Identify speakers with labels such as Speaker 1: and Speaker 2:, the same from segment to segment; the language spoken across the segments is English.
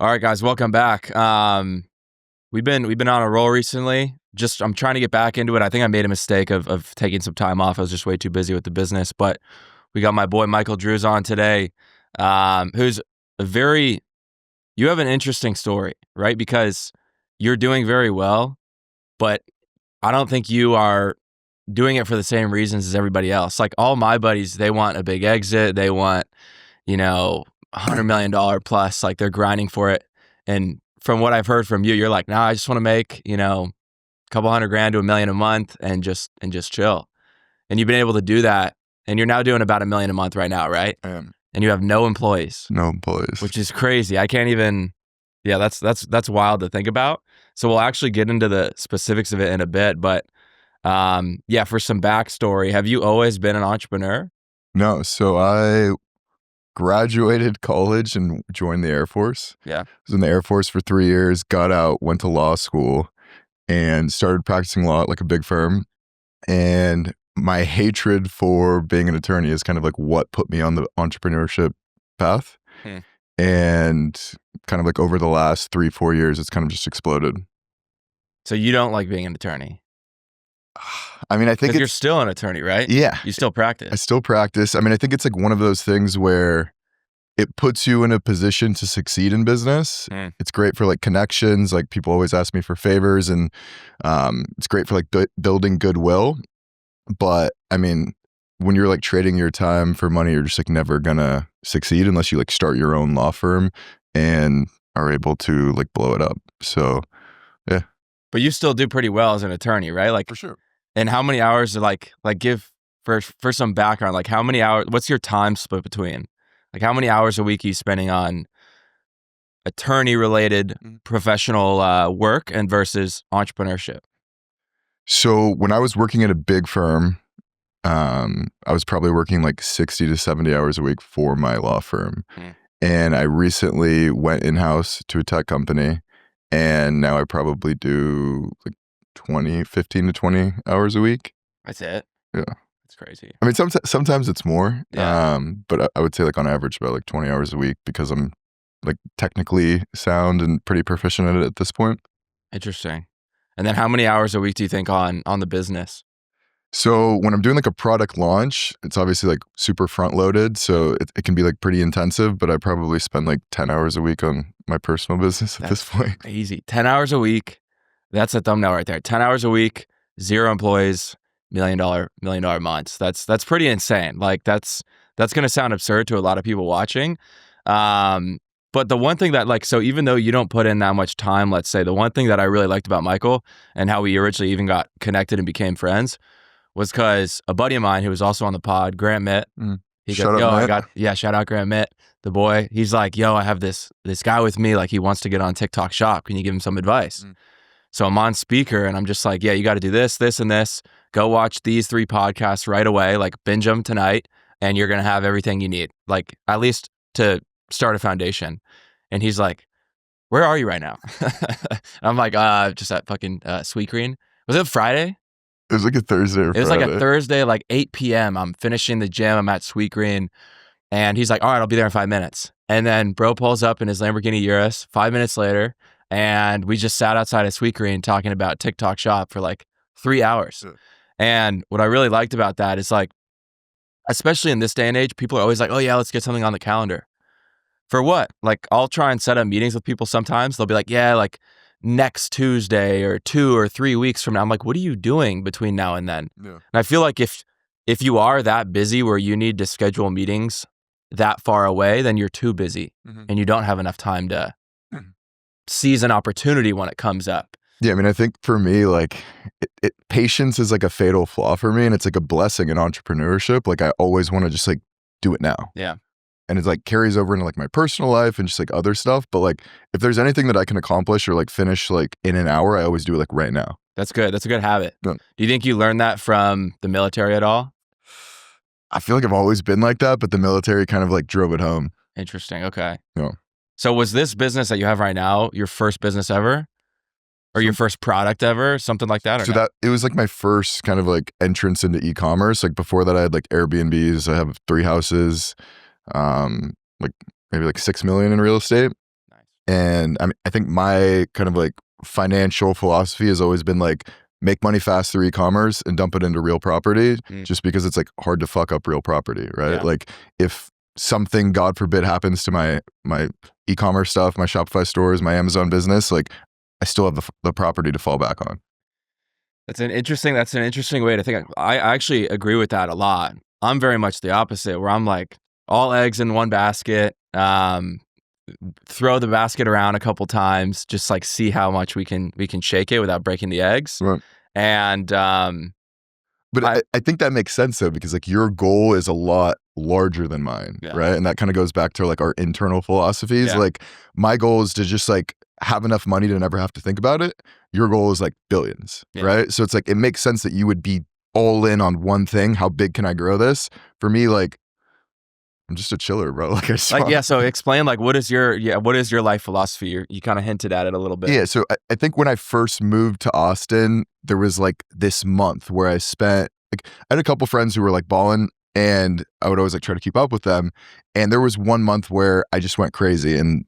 Speaker 1: All right, guys, welcome back. We've been on a roll recently. I'm trying to get back into it. I think I made a mistake of taking some time off. I was just way too busy with the business. But we got my boy Michael Drews on today, who's you have an interesting story, right? Because you're doing very well, but I don't think you are doing it for the same reasons as everybody else. Like all my buddies, they want a big exit. They want, $100 million plus, like they're grinding for it. And from what I've heard from you, you're like, nah, I just want to make, a couple $100,000 to $1 million a month and just chill. And you've been able to do that. And you're now doing about $1 million a month right now, right?
Speaker 2: I am.
Speaker 1: And you have no employees.
Speaker 2: No employees.
Speaker 1: Which is crazy. I can't even, that's wild to think about. So we'll actually get into the specifics of it in a bit. But for some backstory, have you always been an entrepreneur?
Speaker 2: No. So I graduated college and joined the Air Force.
Speaker 1: Yeah.
Speaker 2: I was in the Air Force for 3 years, got out, went to law school, and started practicing law at like a big firm. And my hatred for being an attorney is kind of like what put me on the entrepreneurship path. And kind of like over the last 3-4 years, it's kind of just exploded.
Speaker 1: So you don't like being an attorney?
Speaker 2: I mean, I think
Speaker 1: you're still an attorney, right?
Speaker 2: Yeah.
Speaker 1: You still practice.
Speaker 2: I still practice. I mean, I think it's like one of those things where it puts you in a position to succeed in business. It's great for like connections. Like people always ask me for favors, and it's great for like building goodwill. But I mean, when you're like trading your time for money, you're just like never gonna succeed unless you like start your own law firm and are able to like blow it up. So, yeah.
Speaker 1: But you still do pretty well as an attorney, right? Like
Speaker 2: for sure.
Speaker 1: And how many hours like give for some background, like how many hours, what's your time split between? Like how many hours a week are you spending on attorney related professional work and versus entrepreneurship?
Speaker 2: So when I was working at a big firm, I was probably working like 60 to 70 hours a week for my law firm. And I recently went in-house to a tech company, and now I probably do like 15 to 20 hours a week.
Speaker 1: That's it?
Speaker 2: Yeah.
Speaker 1: That's crazy.
Speaker 2: I mean, sometimes it's more,
Speaker 1: yeah.
Speaker 2: But I would say like on average about like 20 hours a week because I'm like technically sound and pretty proficient at it at this point.
Speaker 1: Interesting. And then how many hours a week do you think on the business?
Speaker 2: So when I'm doing like a product launch, it's obviously like super front loaded. So it can be like pretty intensive, but I probably spend like 10 hours a week on my personal business at this point.
Speaker 1: Easy. 10 hours a week. That's a thumbnail right there. 10 hours a week, 0 employees, $1 million months. That's pretty insane. Like that's going to sound absurd to a lot of people watching. But the one thing that so even though you don't put in that much time, let's say, the one thing that I really liked about Michael and how we originally even got connected and became friends was because a buddy of mine who was also on the pod, Grant Mitt, he goes, shout out Grant Mitt, the boy. He's like, yo, I have this guy with me. Like he wants to get on TikTok Shop. Can you give him some advice? So I'm on speaker and I'm just like, yeah, you got to do this, this, and this. Go watch these 3 podcasts right away, like binge them tonight, and you're going to have everything you need, like at least to start a foundation. And he's like, where are you right now? I'm like, just at fucking Sweet Green. Was it Friday?
Speaker 2: It was like a Thursday or Friday.
Speaker 1: It was like a Thursday, like 8 p.m. I'm finishing the gym. I'm at Sweet Green. And he's like, all right, I'll be there in 5 minutes. And then bro pulls up in his Lamborghini Urus 5 minutes later. And we just sat outside of Sweet Green talking about TikTok Shop for like 3 hours. Yeah. And what I really liked about that is like, especially in this day and age, people are always like, oh yeah, let's get something on the calendar. For what? Like I'll try and set up meetings with people sometimes. They'll be like, yeah, like next Tuesday or 2 or 3 weeks from now. I'm like, what are you doing between now and then? Yeah. And I feel like if you are that busy where you need to schedule meetings that far away, then you're too busy and you don't have enough time to seize an opportunity when it comes up.
Speaker 2: Yeah, I mean, I think for me, like patience is like a fatal flaw for me, and it's like a blessing in entrepreneurship. Like I always want to just like do it now.
Speaker 1: Yeah.
Speaker 2: And it's like carries over into like my personal life and just like other stuff. But like if there's anything that I can accomplish or like finish like in an hour, I always do it like right now.
Speaker 1: That's good. That's a good habit.
Speaker 2: Yeah.
Speaker 1: Do you think you learned that from the military at all?
Speaker 2: I feel like I've always been like that, but the military kind of like drove it home.
Speaker 1: Interesting. Okay.
Speaker 2: Yeah.
Speaker 1: So was this business that you have right now your first business ever? Or your first product ever? Something like that? Or
Speaker 2: so
Speaker 1: no?
Speaker 2: that it was like my first kind of like entrance into e-commerce. Like before that I had like Airbnbs. I have 3 houses, like maybe like 6 million in real estate.
Speaker 1: Nice.
Speaker 2: And I think my kind of like financial philosophy has always been like, make money fast through e-commerce and dump it into real property, just because it's like hard to fuck up real property, right?
Speaker 1: Yeah.
Speaker 2: Like if something, God forbid, happens to my e-commerce stuff, my Shopify stores, my Amazon business, like I still have the property to fall back on.
Speaker 1: That's an interesting way to think. I actually agree with that a lot. I'm very much the opposite, where I'm like all eggs in one basket. Throw the basket around a couple times, just like see how much we can shake it without breaking the eggs.
Speaker 2: Right.
Speaker 1: And
Speaker 2: but I think that makes sense though, because like your goal is a lot larger than mine, right? And that kind of goes back to like our internal philosophies. Like my goal is to just like have enough money to never have to think about it. Your goal is like billions, right? So it's like, it makes sense that you would be all in on one thing. How big can I grow this? For me, like, I'm just a chiller, bro. Like
Speaker 1: so explain like what is your life philosophy? You kind of hinted at it a little bit.
Speaker 2: Yeah, so I think when I first moved to Austin, there was like this month where I spent like, I had a couple friends who were like balling, and I would always like try to keep up with them. And there was one month where I just went crazy, and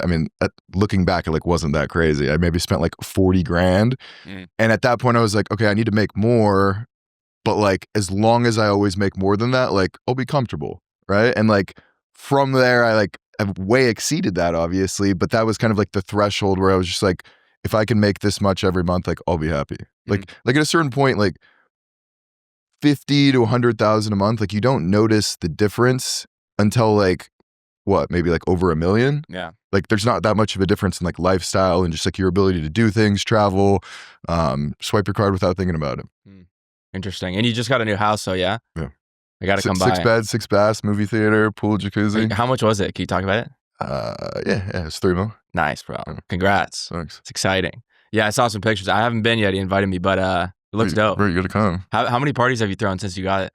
Speaker 2: I mean, looking back, it like wasn't that crazy. I maybe spent like 40 grand. And at that point I was like, okay, I need to make more, but like as long as I always make more than that, like I'll be comfortable. Right. And like from there, I've way exceeded that, obviously, but that was kind of like the threshold where I was just like, if I can make this much every month, like I'll be happy. Like at a certain point, like 50 to 100,000 a month, like you don't notice the difference until like what, maybe like over $1 million.
Speaker 1: Yeah.
Speaker 2: Like there's not that much of a difference in like lifestyle and just like your ability to do things, travel, swipe your card without thinking about it.
Speaker 1: Interesting. And you just got a new house, so yeah?
Speaker 2: Yeah.
Speaker 1: I got to come by.
Speaker 2: 6 beds, 6 baths, movie theater, pool, jacuzzi.
Speaker 1: How much was it? Can you talk about it?
Speaker 2: Yeah, it's $3 million.
Speaker 1: Nice, bro. Congrats.
Speaker 2: Thanks.
Speaker 1: It's exciting. Yeah, I saw some pictures. I haven't been yet. He invited me, but it looks dope.
Speaker 2: Bro, you gotta come.
Speaker 1: How many parties have you thrown since you got it?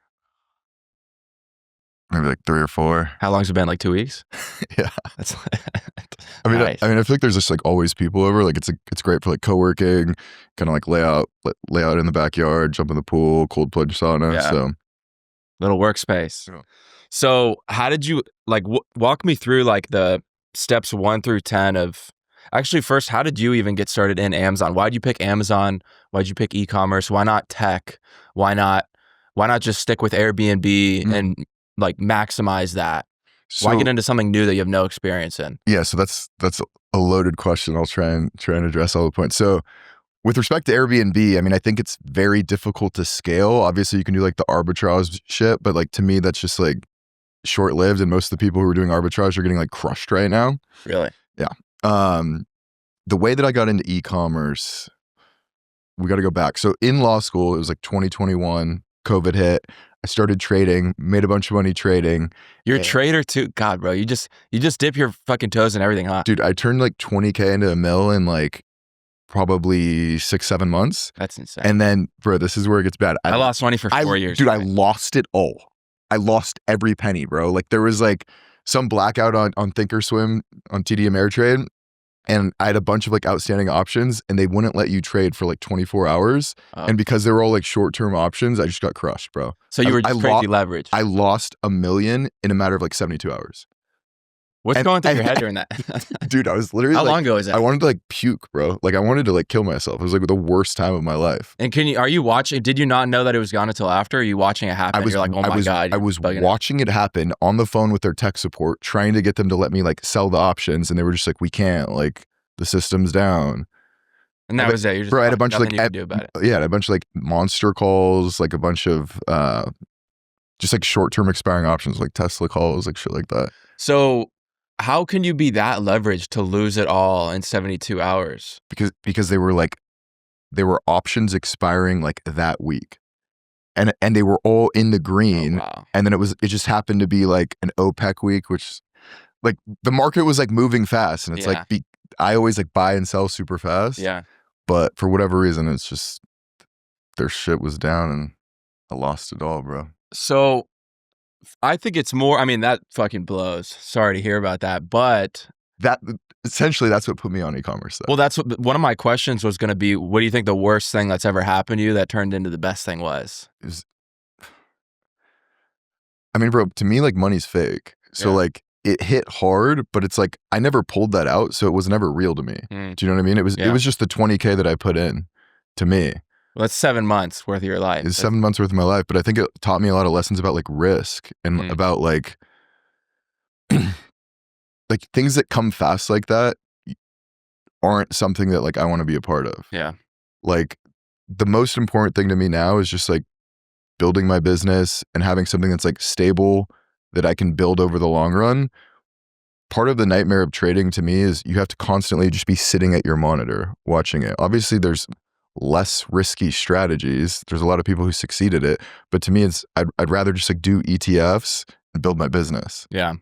Speaker 2: Maybe like 3 or 4.
Speaker 1: How long's it been? Like 2 weeks?
Speaker 2: Yeah.
Speaker 1: That's
Speaker 2: nice. I feel like there's just like always people over. Like it's great for like co-working, kind of like lay out in the backyard, jump in the pool, cold plunge sauna.
Speaker 1: Yeah.
Speaker 2: So
Speaker 1: little workspace.
Speaker 2: Yeah.
Speaker 1: So how did you like walk me through like the steps 1 through 10 of actually first, how did you even get started in Amazon? Why'd you pick Amazon? Why'd you pick e-commerce? Why not tech? Why not just stick with Airbnb and like maximize that? So, why get into something new that you have no experience in?
Speaker 2: Yeah, so that's a loaded question. I'll try and address all the points. So with respect to Airbnb, I mean, I think it's very difficult to scale. Obviously, you can do like the arbitrage shit, but like to me, that's just like short-lived, and most of the people who are doing arbitrage are getting like crushed right now.
Speaker 1: Really?
Speaker 2: Yeah. The way that I got into e-commerce, we got to go back. So in law school, it was like 2021, COVID hit. I started trading, made a bunch of money trading.
Speaker 1: You're a trader too? God, bro, you just dip your fucking toes in everything, huh?
Speaker 2: Dude, I turned like 20K into $1 million in like probably 6-7 months.
Speaker 1: That's insane.
Speaker 2: And then, bro, this is where it gets bad.
Speaker 1: I lost money for 4 years.
Speaker 2: Dude, right? I lost it all. I lost every penny, bro. Like there was like some blackout on Thinkorswim on TD Ameritrade. And I had a bunch of like outstanding options, and they wouldn't let you trade for like 24 hours. And because they were all like short-term options, I just got crushed, bro.
Speaker 1: So you were just crazy leverage.
Speaker 2: I lost $1 million in a matter of like 72 hours.
Speaker 1: What's going through your head during that?
Speaker 2: Dude, I was literally
Speaker 1: How long ago is that?
Speaker 2: I wanted to like puke, bro. Like I wanted to like kill myself. It was like the worst time of my life.
Speaker 1: And are you watching? Did you not know that it was gone until after? Are you watching it happen? You're like, oh my God.
Speaker 2: I was watching it happen on the phone with their tech support, trying to get them to let me like sell the options. And they were just like, we can't, like the system's down.
Speaker 1: And that was it. You're just
Speaker 2: bro, I had a bunch of like,
Speaker 1: you could do about it.
Speaker 2: Yeah, I had a bunch of like monster calls, like a bunch of just like short-term expiring options, like Tesla calls, like shit like that.
Speaker 1: So how can you be that leveraged to lose it all in 72 hours?
Speaker 2: Because they were options expiring like that week. And they were all in the green.
Speaker 1: Oh, wow.
Speaker 2: And then it just happened to be like an OPEC week, which like the market was like moving fast, and it's like I always like buy and sell super fast.
Speaker 1: Yeah.
Speaker 2: But for whatever reason, it's just their shit was down and I lost it all, bro.
Speaker 1: So I think it's more, I mean, that fucking blows. Sorry to hear about that. But
Speaker 2: essentially that's what put me on e-commerce though.
Speaker 1: Well, that's one of my questions was going to be, what do you think the worst thing that's ever happened to you that turned into the best thing was?
Speaker 2: I mean, bro, to me, like money's fake. So like it hit hard, but it's like I never pulled that out, so it was never real to me. Do you know what I mean? It was just the 20K that I put in to me.
Speaker 1: Well, that's 7 months worth of your life.
Speaker 2: It's 7 months worth of my life, but I think it taught me a lot of lessons about like risk and about like like things that come fast like that aren't something that like I want to be a part of.
Speaker 1: Yeah.
Speaker 2: Like the most important thing to me now is just like building my business and having something that's like stable that I can build over the long run. Part of the nightmare of trading to me is you have to constantly just be sitting at your monitor watching it. Obviously there's less risky strategies. There's a lot of people who succeed at it, but to me it's I'd rather just like do ETFs and build my business.
Speaker 1: Yeah.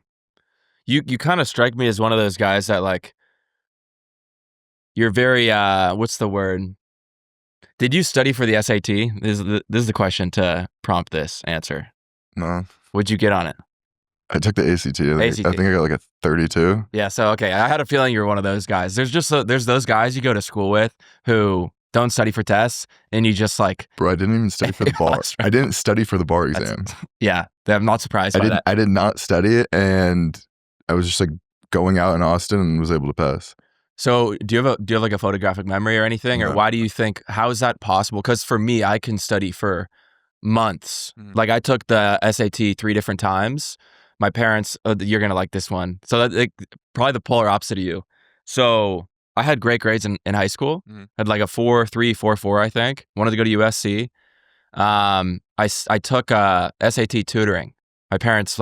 Speaker 1: You kind of strike me as one of those guys that like you're very what's the word? Did you study for the SAT? This is the question to prompt this answer.
Speaker 2: No.
Speaker 1: What'd you get on it?
Speaker 2: I took the ACT. I think I got like a 32.
Speaker 1: Yeah, so okay, I had a feeling you were one of those guys. There's those guys you go to school with who don't study for tests, and you just like...
Speaker 2: Bro, I didn't even study for the bar. I didn't study for the bar exam.
Speaker 1: Yeah, I'm not surprised by that.
Speaker 2: I did not study it, and I was just like going out in Austin and was able to pass.
Speaker 1: So do you have like a photographic memory or anything? Or why do you think, how is that possible? Because for me, I can study for months. Like I took the SAT 3 different times. My parents, you're going to like this one. So that, like, probably the polar opposite of you. So I had great grades in high school. Had like a 4.3, 4.4, I think. Wanted to go to USC. I took SAT tutoring. My parents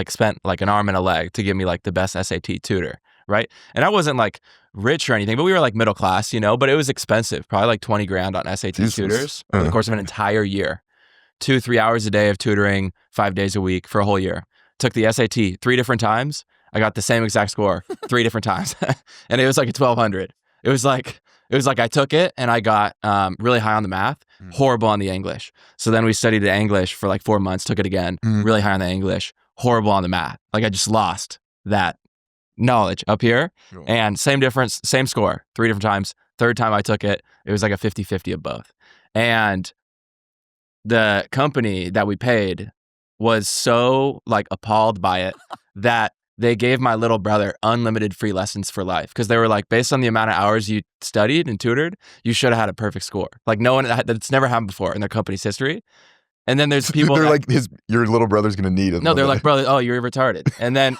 Speaker 1: spent like an arm and a leg to give me like the best SAT tutor, right? And I wasn't like rich or anything, but we were like middle class, you know, but it was expensive, probably like 20 grand on SAT tutors over the course of an entire year. 2-3 hours a day of tutoring, 5 days a week for a whole year. Took the SAT 3 different times. I got the same exact score 3 different times. And it was like a 1200. It was like I took it and I got really high on the math, horrible on the English. So then we studied the English for like 4 months, took it again, really high on the English, horrible on the math. Like I just lost that knowledge up here. And same difference, same score, 3 different times. Third time I took it, it was like a 50-50 of both. And the company that we paid was so like appalled by it that they gave my little brother unlimited free lessons for life, because they were like, based on the amount of hours you studied and tutored, you should have had a perfect score. Like no one, that's never happened before in their company's history. And then there's people
Speaker 2: they're like, your little brother's gonna need it.
Speaker 1: No, they're like, brother, oh, you're retarded. And then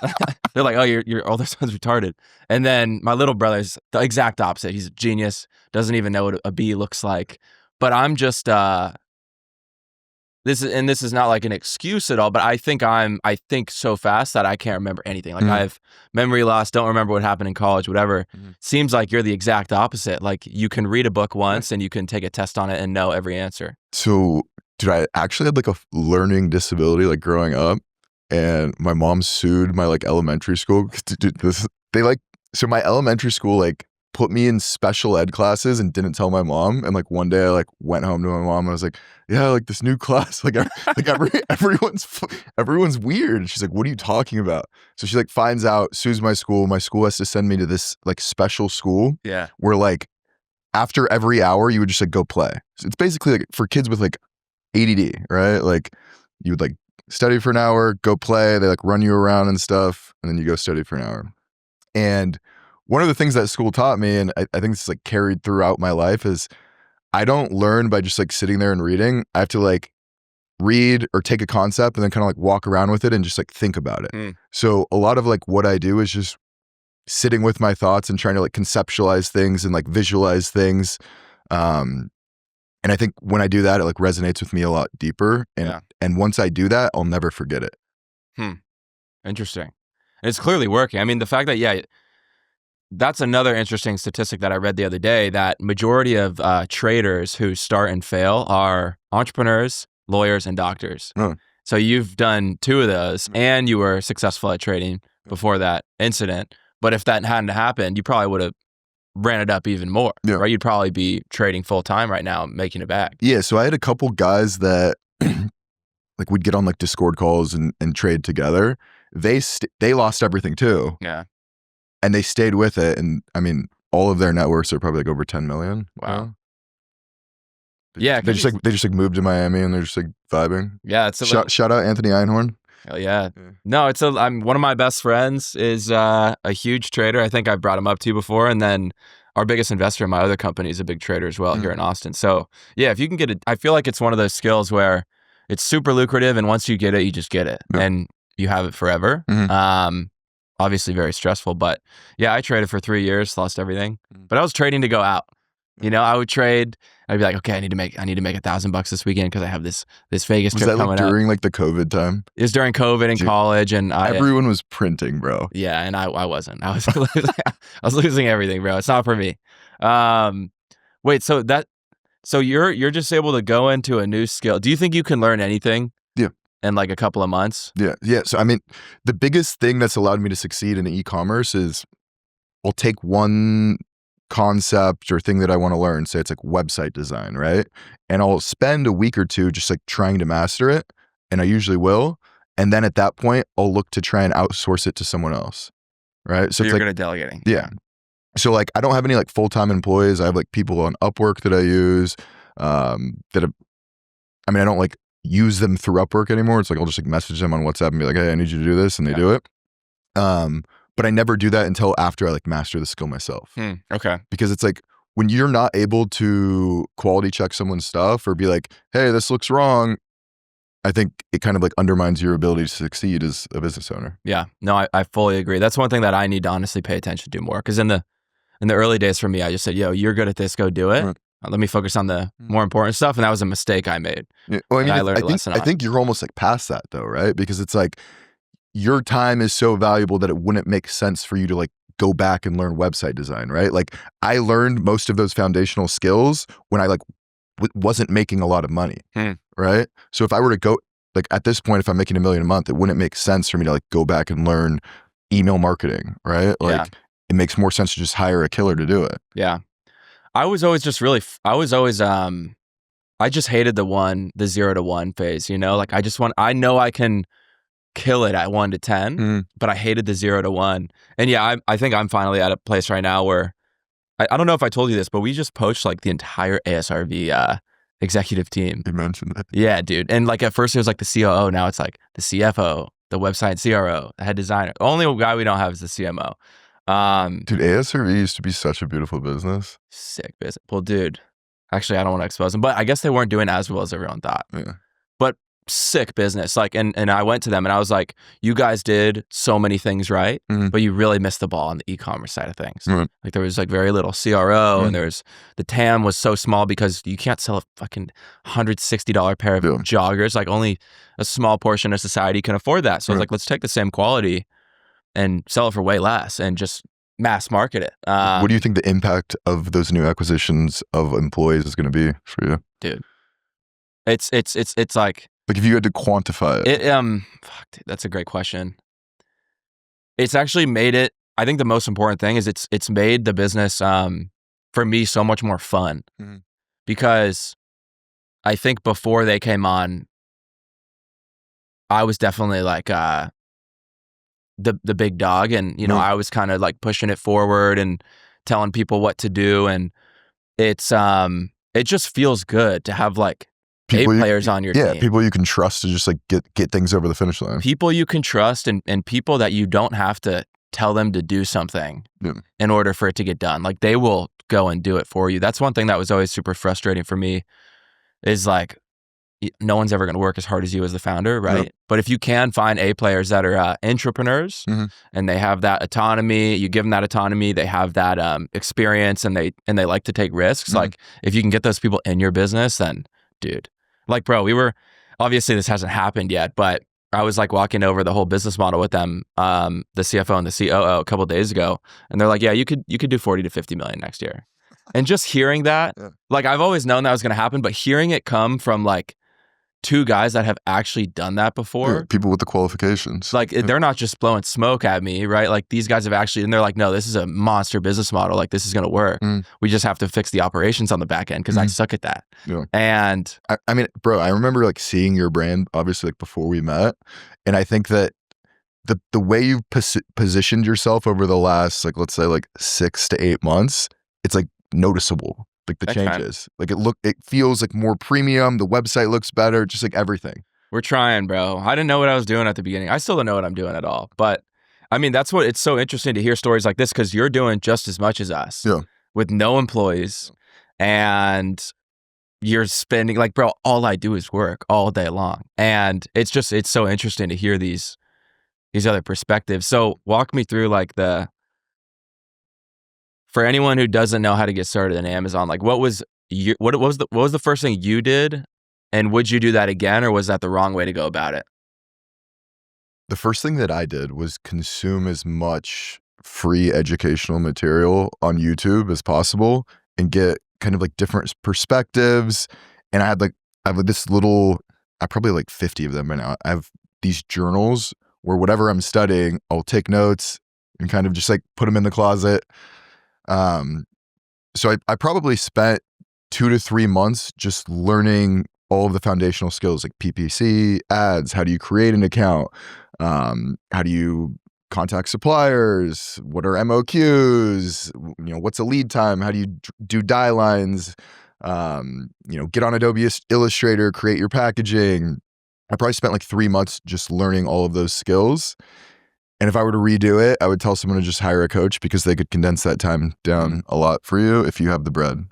Speaker 1: they're like, oh, your older son's retarded. And then my little brother's the exact opposite. He's a genius, doesn't even know what a B looks like. But I'm just this is not like an excuse at all, but I think so fast that I can't remember anything. Like I have memory loss, don't remember what happened in college, whatever. Seems like you're the exact opposite. Like you can read a book once and you can take a test on it and know every answer.
Speaker 2: So, dude, I actually had like a learning disability like growing up, and my mom sued my like elementary school. Dude, so my elementary school like put me in special ed classes and didn't tell my mom. And like one day I like went home to my mom and I was like, yeah, like this new class, like everyone's weird. And she's like, what are you talking about? So she like finds out, sues my school. My school has to send me to this like special school.
Speaker 1: Yeah.
Speaker 2: Where like after every hour you would just like go play. So it's basically like for kids with like ADD, right? Like you would like study for an hour, go play. They like run you around and stuff. And then you go study for an hour. And one of the things that school taught me, and I think it's like carried throughout my life, is I don't learn by just like sitting there and reading. I have to like read or take a concept and then kind of like walk around with it and just like think about it. So a lot of like what I do is just sitting with my thoughts and trying to like conceptualize things and like visualize things. And I think when I do that, it like resonates with me a lot deeper. And once I do that, I'll never forget it.
Speaker 1: Interesting. And it's clearly working. I mean, the fact that, that's another interesting statistic that I read the other day, that majority of traders who start and fail are entrepreneurs, lawyers, and doctors. So you've done 2 of those and you were successful at trading before that incident. But if that hadn't happened, you probably would have ran it up even more, right? You'd probably be trading full time right now, making it back.
Speaker 2: Yeah. So I had a couple guys that like we'd get on like Discord calls and trade together. They lost everything too.
Speaker 1: Yeah.
Speaker 2: And they stayed with it. And I mean, all of their net worths are probably like over 10 million.
Speaker 1: Wow.
Speaker 2: They just moved to Miami and they're just like vibing.
Speaker 1: Yeah. It's
Speaker 2: shout out Anthony Einhorn.
Speaker 1: Hell yeah. No, I'm one of my best friends is a huge trader. I think I've brought him up to you before. And then our biggest investor in my other company is a big trader as well here in Austin. So yeah, if you can get it, I feel like it's one of those skills where it's super lucrative, and once you get it, you just get it and you have it forever. Obviously very stressful, but yeah, I traded for 3 years, lost everything, but I was trading to go out. You know, I would trade. I'd be like, okay, I need to make $1,000 this weekend because I have this Vegas trip coming up.
Speaker 2: Was that like during like the COVID time?
Speaker 1: It was during COVID in college, and
Speaker 2: everyone was printing, bro.
Speaker 1: Yeah, and I wasn't. I was I was losing everything, bro. It's not for me. Wait, so you're just able to go into a new skill. Do you think you can learn anything?
Speaker 2: Yeah.
Speaker 1: In like a couple of months?
Speaker 2: Yeah. So I mean, the biggest thing that's allowed me to succeed in e-commerce is I'll take one concept or thing that I want to learn, say it's like website design, right? And I'll spend a week or two just like trying to master it, and I usually will. And then at that point, I'll look to try and outsource it to someone else, right?
Speaker 1: So you're good at delegating.
Speaker 2: Yeah. So like I don't have any like full-time employees. I have like people on Upwork that I use I don't like use them through Upwork anymore. It's like I'll just like message them on WhatsApp and be like, hey, I need you to do this, and they do it. But I never do that until after I like master the skill myself.
Speaker 1: Okay.
Speaker 2: Because it's like when you're not able to quality check someone's stuff or be like, hey, this looks wrong, I think it kind of like undermines your ability to succeed as a business owner.
Speaker 1: Yeah. No, I fully agree. That's one thing that I need to honestly pay attention to more. Because in the early days for me, I just said, yo, you're good at this, go do it. Right. Let me focus on the more important stuff. And that was a mistake I made.
Speaker 2: Yeah. Well, I mean, I think you're almost like past that though, right? Because it's like your time is so valuable that it wouldn't make sense for you to like go back and learn website design, right? Like I learned most of those foundational skills when I like wasn't making a lot of money, right? So if I were to go like at this point, if I'm making $1 million a month, it wouldn't make sense for me to like go back and learn email marketing, right? Like it makes more sense to just hire a killer to do it.
Speaker 1: Yeah. I was always just really, I just hated the 0 to 1 phase, you know? Like I know I can kill it at 1 to 10, but I hated the 0 to 1. And yeah, I think I'm finally at a place right now where, I don't know if I told you this, but we just poached like the entire ASRV executive team.
Speaker 2: You mentioned that.
Speaker 1: Yeah, dude. And like at first it was like the COO, now it's like the CFO, the website CRO, the head designer. The only guy we don't have is the CMO.
Speaker 2: Dude, ASRV used to be such a beautiful business.
Speaker 1: Sick business. Well, dude, actually I don't want to expose them, but I guess they weren't doing as well as everyone thought.
Speaker 2: Yeah.
Speaker 1: But sick business. Like, and I went to them and I was like, you guys did so many things right, but you really missed the ball on the e-commerce side of things. Like there was like very little CRO and the TAM was so small because you can't sell a fucking $160 pair of joggers. Like only a small portion of society can afford that. So I was like, let's take the same quality and sell it for way less and just mass market it.
Speaker 2: What do you think the impact of those new acquisitions of employees is going to be for you?
Speaker 1: Dude, it's like
Speaker 2: if you had to quantify it.
Speaker 1: Fuck, dude, that's a great question. It's actually made it, I think the most important thing is it's made the business, for me, so much more fun because I think before they came on, I was definitely like, the big dog, and you know I was kind of like pushing it forward and telling people what to do, and it's it just feels good to have like players on your team.
Speaker 2: Yeah, people you can trust to just like get things over the finish line.
Speaker 1: People you can trust and people that you don't have to tell them to do something in order for it to get done. Like they will go and do it for you. That's one thing that was always super frustrating for me is like no one's ever going to work as hard as you as the founder, right? But if you can find players that are entrepreneurs and they have that autonomy, you give them that autonomy, they have that experience, and they like to take risks. Like if you can get those people in your business, then dude, like bro, we were obviously this hasn't happened yet, but I was like walking over the whole business model with them, the CFO and the COO a couple of days ago, and they're like, yeah, you could do 40 to 50 million next year. And just hearing that, like I've always known that was going to happen, but hearing it come from like two guys that have actually done that before.
Speaker 2: People with the qualifications.
Speaker 1: Like they're not just blowing smoke at me, right? Like these guys have actually, and they're like, no, this is a monster business model. Like this is going to work. We just have to fix the operations on the back end because I suck at that. And
Speaker 2: I mean, bro, I remember like seeing your brand obviously like before we met. And I think that the way you've positioned yourself over the last, like, let's say like 6 to 8 months, it's like noticeable. Like the changes, like it feels like more premium. The website looks better, just like everything.
Speaker 1: We're trying, bro. I didn't know what I was doing at the beginning. I still don't know what I'm doing at all. But I mean, that's what it's so interesting to hear stories like this because you're doing just as much as us with no employees and you're spending like, bro, all I do is work all day long. And it's so interesting to hear these other perspectives. So walk me through like for anyone who doesn't know how to get started in Amazon, like what was the first thing you did? And would you do that again, or was that the wrong way to go about it?
Speaker 2: The first thing that I did was consume as much free educational material on YouTube as possible and get kind of like different perspectives. And I have this little, I probably like 50 of them right now. I have these journals where whatever I'm studying, I'll take notes and kind of just like put them in the closet. So I probably spent 2 to 3 months just learning all of the foundational skills like PPC, ads, how do you create an account, how do you contact suppliers, what are MOQs, what's a lead time, how do you do die lines, get on Adobe Illustrator, create your packaging. I probably spent like 3 months just learning all of those skills. And if I were to redo it, I would tell someone to just hire a coach because they could condense that time down a lot for you if you have the bread.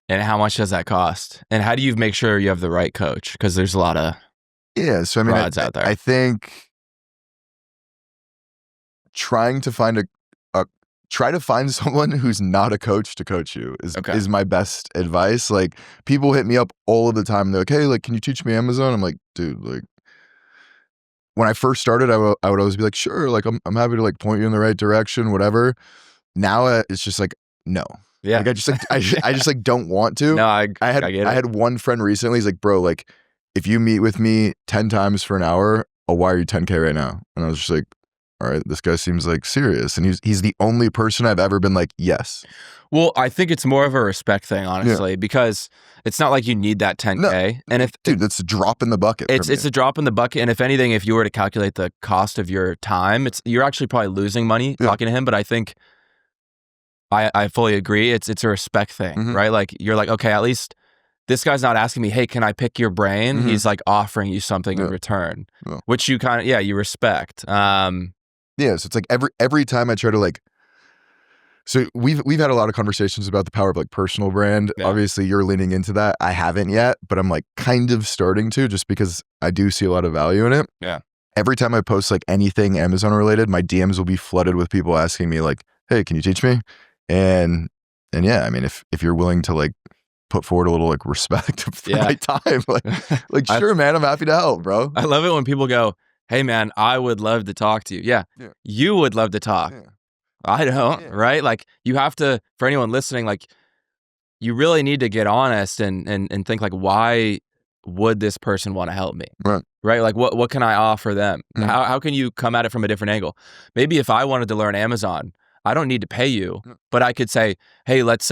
Speaker 1: And how much does that cost? And how do you make sure you have the right coach? Because there's a lot of
Speaker 2: so I mean,
Speaker 1: frauds out there.
Speaker 2: I think trying to find try to find someone who's not a coach to coach you is my best advice. Like people hit me up all of the time. They're like, hey, like, can you teach me Amazon? I'm like, dude, like when I first started, I would always be like, sure, like I'm happy to like point you in the right direction, whatever. Now it's just like, no.
Speaker 1: Yeah.
Speaker 2: Like I just like don't want to.
Speaker 1: No, I
Speaker 2: had one friend recently. He's like, bro, like if you meet with me 10 times for an hour, I'll wire you 10K right now. And I was just like, all right, this guy seems like serious. And he's the only person I've ever been like, yes.
Speaker 1: Well, I think it's more of a respect thing, honestly, because it's not like you need that 10K.
Speaker 2: No,
Speaker 1: and
Speaker 2: dude, that's a drop in the bucket.
Speaker 1: It's a drop in the bucket. And if anything, if you were to calculate the cost of your time, you're actually probably losing money talking to him. But I think I fully agree. It's a respect thing, right? Like you're like, okay, at least this guy's not asking me, hey, can I pick your brain? He's like offering you something in return, which you kind of, you respect. So
Speaker 2: it's like every time I try to like, so we've had a lot of conversations about the power of like personal brand. Yeah. Obviously you're leaning into that. I haven't yet, but I'm like kind of starting to, just because I do see a lot of value in it.
Speaker 1: Yeah.
Speaker 2: Every time I post like anything Amazon related, my DMs will be flooded with people asking me like, hey, can you teach me? And yeah, I mean, if you're willing to like put forward a little like respect for my time, like sure, man, I'm happy to help, bro.
Speaker 1: I love it when people go, hey man, I would love to talk to you. Yeah. You would love to talk. Yeah. I don't, right? Like you have to, for anyone listening, like you really need to get honest and think like, why would this person want to help me? Right? Like what can I offer them? How can you come at it from a different angle? Maybe if I wanted to learn Amazon, I don't need to pay you, but I could say, hey, let's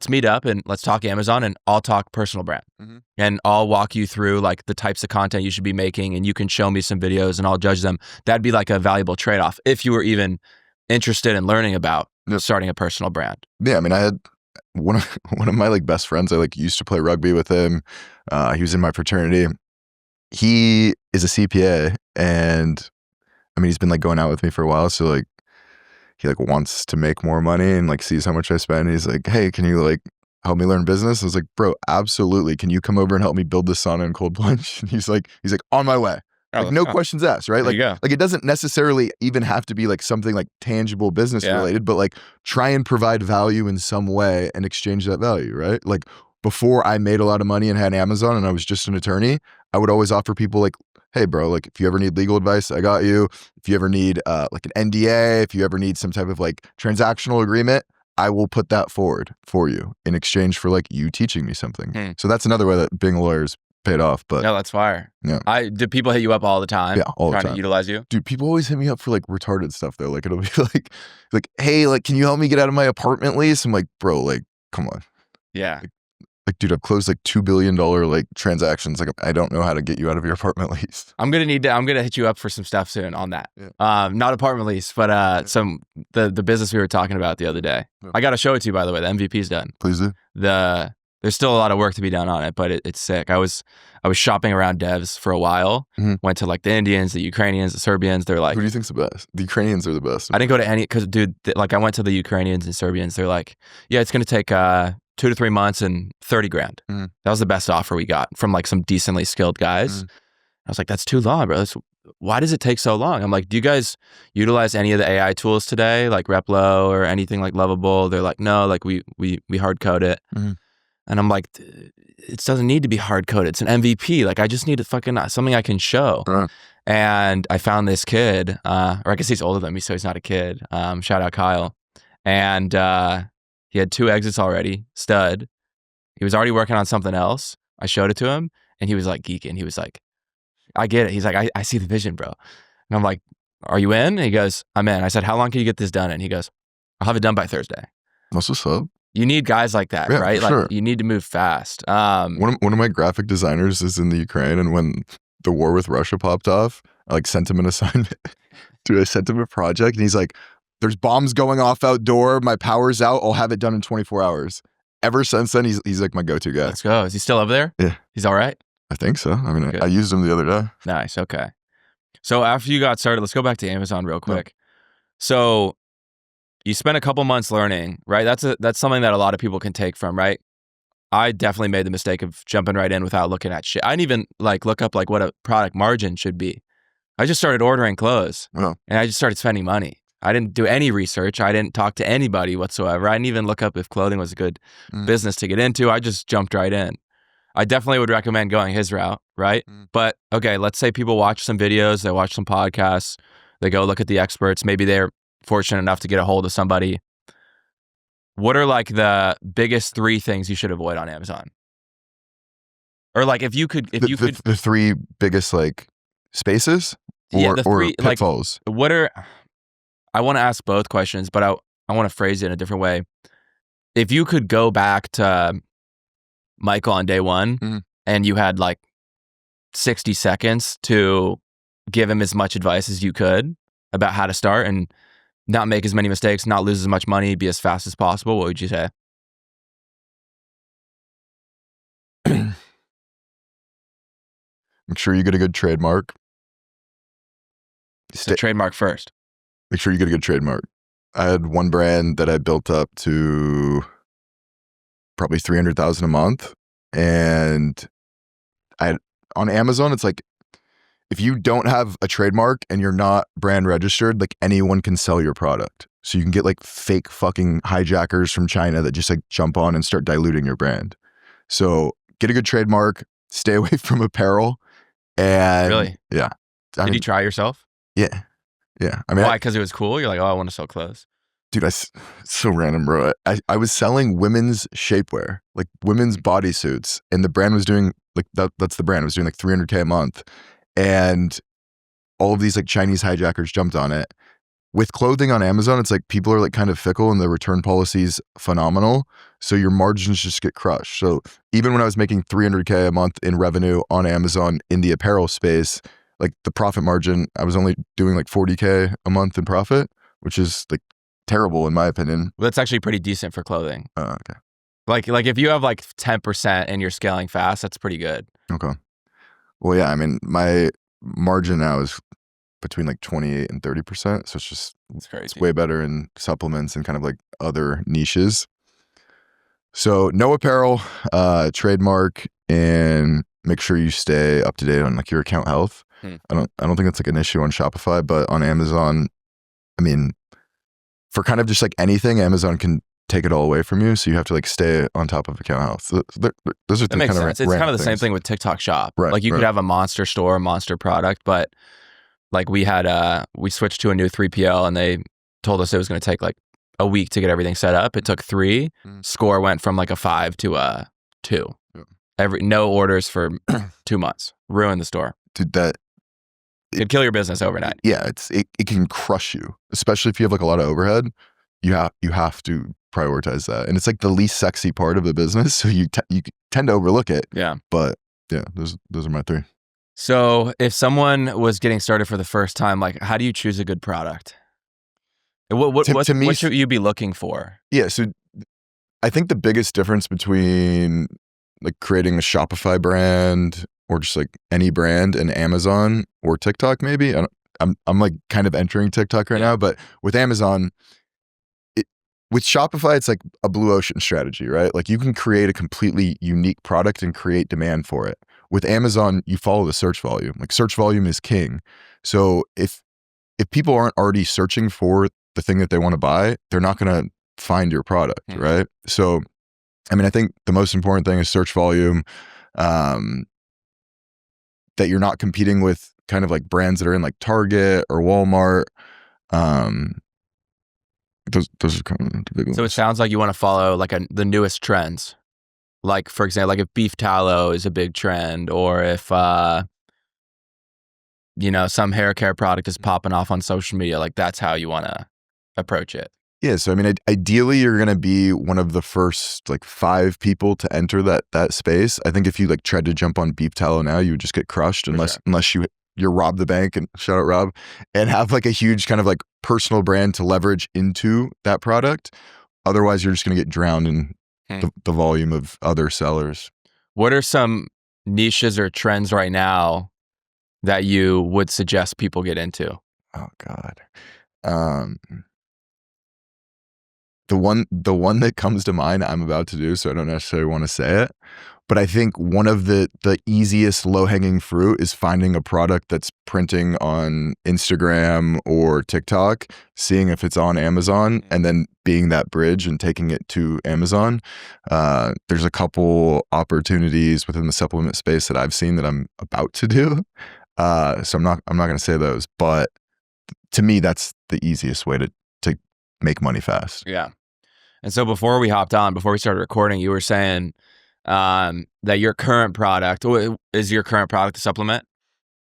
Speaker 1: meet up and let's talk Amazon, and I'll talk personal brand. And I'll walk you through like the types of content you should be making, and you can show me some videos and I'll judge them. That'd be like a valuable trade-off if you were even interested in learning about starting a personal brand.
Speaker 2: Yeah, I mean, I had one of my like best friends. I like used to play rugby with him. He was in my fraternity. He is a CPA, and I mean, he's been like going out with me for a while. So like, he like wants to make more money and like sees how much I spend. He's like, hey, can you like help me learn business? I was like, bro, absolutely. Can you come over and help me build this sauna and cold plunge? And he's like, on my way. Like no questions asked, right? Like it doesn't necessarily even have to be like something like tangible business related, but like try and provide value in some way and exchange that value, right? Like before I made a lot of money and had Amazon and I was just an attorney, I would always offer people like, hey bro, like if you ever need legal advice, I got you. If you ever need like an NDA, if you ever need some type of like transactional agreement, I will put that forward for you in exchange for like you teaching me something. So that's another way that being a lawyer is paid off. But
Speaker 1: no, that's fire.
Speaker 2: Yeah.
Speaker 1: Do people hit you up all the time?
Speaker 2: Yeah, all the time.
Speaker 1: Trying to utilize you?
Speaker 2: Dude, people always hit me up for like retarded stuff though. Like it'll be like, hey, like can you help me get out of my apartment lease? I'm like, bro, like come on.
Speaker 1: Yeah.
Speaker 2: Like, dude, I've closed like $2 billion like transactions. Like, I don't know how to get you out of your apartment lease.
Speaker 1: I'm gonna hit you up for some stuff soon on that. Yeah. Not apartment lease, but the business we were talking about the other day. Yeah. I got to show it to you, by the way. The MVP's done.
Speaker 2: Please do.
Speaker 1: There's still a lot of work to be done on it, but it's sick. I was shopping around devs for a while. Went to like the Indians, the Ukrainians, the Serbians. They're like,
Speaker 2: who do you think's the best? The Ukrainians are the best.
Speaker 1: I didn't go to any because, dude, like I went to the Ukrainians and Serbians. They're like, yeah, it's gonna take 2 to 3 months and 30 grand. That was the best offer we got from like some decently skilled guys. I was like, that's too long, bro. Why does it take so long? I'm like, do you guys utilize any of the AI tools today, like Replo or anything like Lovable? They're like, no, like we hard code it. And I'm like, it doesn't need to be hard coded. It's an MVP. Like I just need something I can show. And I found this kid, or I guess he's older than me, so he's not a kid. Shout out Kyle. And he had 2 exits already, stud. He was already working on something else. I showed it to him and he was like geeking. He was like, I get it. He's like, I see the vision, bro. And I'm like, are you in? And he goes, I'm in. I said, how long can you get this done? And he goes, I'll have it done by Thursday.
Speaker 2: That's what's up.
Speaker 1: You need guys like that, right? Like
Speaker 2: sure.
Speaker 1: you need to move fast.
Speaker 2: One of my graphic designers is in the Ukraine, and when the war with Russia popped off, I like sent him an assignment. Dude, I sent him a project and he's like, there's bombs going off outdoor. My power's out. I'll have it done in 24 hours. Ever since then, he's like my go-to guy.
Speaker 1: Let's go. Is he still over there?
Speaker 2: Yeah.
Speaker 1: He's all right?
Speaker 2: I think so. I mean, I used him the other day.
Speaker 1: Nice. Okay. So after you got started, let's go back to Amazon real quick. So you spent a couple months learning, right? That's something that a lot of people can take from, right? I definitely made the mistake of jumping right in without looking at shit. I didn't even like look up like what a product margin should be. I just started ordering clothes and I just started spending money. I didn't do any research. I didn't talk to anybody whatsoever. I didn't even look up if clothing was a good business to get into. I just jumped right in. I definitely would recommend going his route, right? But okay, let's say people watch some videos, they watch some podcasts, they go look at the experts. Maybe they're fortunate enough to get a hold of somebody. What are like the biggest 3 things you should avoid on Amazon? Or like if you could
Speaker 2: the 3 biggest like spaces or pitfalls.
Speaker 1: Like, I want to ask both questions, but I want to phrase it in a different way. If you could go back to Michael on day 1 and you had like 60 seconds to give him as much advice as you could about how to start and not make as many mistakes, not lose as much money, be as fast as possible, what would you say?
Speaker 2: Make sure you get a good trademark.
Speaker 1: So trademark first.
Speaker 2: Make sure you get a good trademark. I had one brand that I built up to probably $300,000 a month. And on Amazon, it's like, if you don't have a trademark and you're not brand registered, like anyone can sell your product. So you can get like fake fucking hijackers from China that just like jump on and start diluting your brand. So get a good trademark, stay away from apparel. And
Speaker 1: really?
Speaker 2: Yeah.
Speaker 1: Did you try yourself?
Speaker 2: Yeah. Yeah. I mean,
Speaker 1: why? Because it was cool? You're like, oh, I want to sell clothes.
Speaker 2: Dude, it's so random, bro. I was selling women's shapewear, like women's bodysuits, and the brand was doing like that's the brand. It was doing like $300K a month. And all of these like Chinese hijackers jumped on it. With clothing on Amazon, it's like people are like kind of fickle and the return policy's phenomenal. So your margins just get crushed. So even when I was making $300K a month in revenue on Amazon in the apparel space, like the profit margin, I was only doing like $40K a month in profit, which is like terrible in my opinion.
Speaker 1: Well, that's actually pretty decent for clothing.
Speaker 2: Okay.
Speaker 1: Like if you have like 10% and you're scaling fast, that's pretty good.
Speaker 2: Okay. Well, yeah, I mean, my margin now is between like 28 and 30%. So it's crazy. It's way better in supplements and kind of like other niches. So no apparel, trademark, and make sure you stay up to date on like your account health. I don't think it's like an issue on Shopify, but on Amazon, I mean, for kind of just like anything, Amazon can take it all away from you. So you have to like stay on top of account health. So those are
Speaker 1: that makes
Speaker 2: kind
Speaker 1: sense.
Speaker 2: of
Speaker 1: It's kind of the
Speaker 2: things.
Speaker 1: same thing with TikTok Shop.
Speaker 2: Right,
Speaker 1: like you could have a monster store, a monster product, but like we switched to a new 3PL and they told us it was going to take like a week to get everything set up. It took 3. Score went from like a 5 to a 2. Yeah. No orders for 2 months. Ruined the store.
Speaker 2: Dude,
Speaker 1: it'd kill your business overnight.
Speaker 2: Yeah, it can crush you, especially if you have like a lot of overhead. You have to prioritize that, and it's like the least sexy part of the business, so you tend to overlook it.
Speaker 1: Yeah,
Speaker 2: but yeah, those are my 3.
Speaker 1: So if someone was getting started for the first time, like how do you choose a good product? What should you be looking for?
Speaker 2: Yeah, so I think the biggest difference between like creating a Shopify brand or just like any brand and Amazon or TikTok, maybe I'm like kind of entering TikTok right now, but with Amazon, with Shopify, it's like a blue ocean strategy, right? Like you can create a completely unique product and create demand for it. With Amazon, you follow the search volume. Like search volume is king. So if people aren't already searching for the thing that they want to buy, they're not going to find your product, right? So, I mean, I think the most important thing is search volume, that you're not competing with kind of like brands that are in like Target or Walmart. Those are kind of the big ones.
Speaker 1: So it sounds like you want to follow like the newest trends. Like, for example, like if beef tallow is a big trend, or if, you know, some hair care product is popping off on social media, like that's how you want to approach it.
Speaker 2: Yeah. So, I mean, ideally you're going to be one of the first like 5 people to enter that space. I think if you like tried to jump on beef tallow now, you would just get crushed unless you're Rob the Bank, and shout out Rob, and have like a huge kind of like personal brand to leverage into that product. Otherwise, you're just going to get drowned in the volume of other sellers.
Speaker 1: What are some niches or trends right now that you would suggest people get into?
Speaker 2: Oh God. The one that comes to mind I'm about to do, so I don't necessarily want to say it, but I think one of the easiest low-hanging fruit is finding a product that's printing on Instagram or TikTok, seeing if it's on Amazon, and then being that bridge and taking it to Amazon. There's a couple opportunities within the supplement space that I've seen that I'm about to do. So I'm not going to say those, but to me, that's the easiest way to make money fast.
Speaker 1: Yeah. And so before we started recording, you were saying that your current product, is your current product a supplement?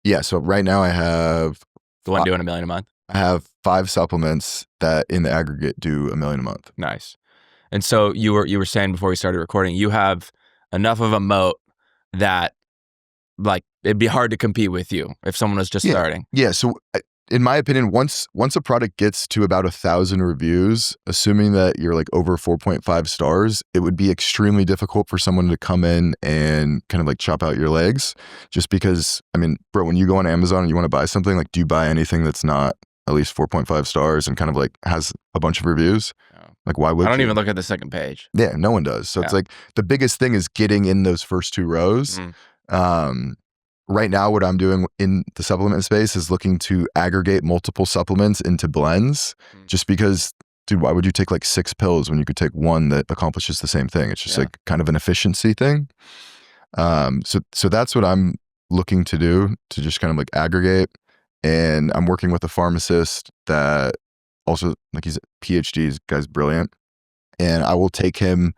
Speaker 2: Yeah. So right now I have
Speaker 1: the one doing $1 million a month.
Speaker 2: I have 5 supplements that in the aggregate do $1 million a month.
Speaker 1: Nice. And so you were saying before we started recording, you have enough of a moat that like it'd be hard to compete with you if someone was just starting.
Speaker 2: Yeah. So in my opinion, once a product gets to about 1,000 reviews, assuming that you're like over 4.5 stars, it would be extremely difficult for someone to come in and kind of like chop out your legs. Just because, I mean, bro, when you go on Amazon and you want to buy something, like, do you buy anything that's not at least 4.5 stars and kind of like has a bunch of reviews? Like, why would you?
Speaker 1: I don't even look at the second page.
Speaker 2: Yeah, no one does. So it's like the biggest thing is getting in those first 2 rows. Right now, what I'm doing in the supplement space is looking to aggregate multiple supplements into blends, just because, dude, why would you take like 6 pills when you could take one that accomplishes the same thing? It's just like kind of an efficiency thing. So that's what I'm looking to do, to just kind of like aggregate. And I'm working with a pharmacist that also, like, he's a PhD, this guy's brilliant. And I will take him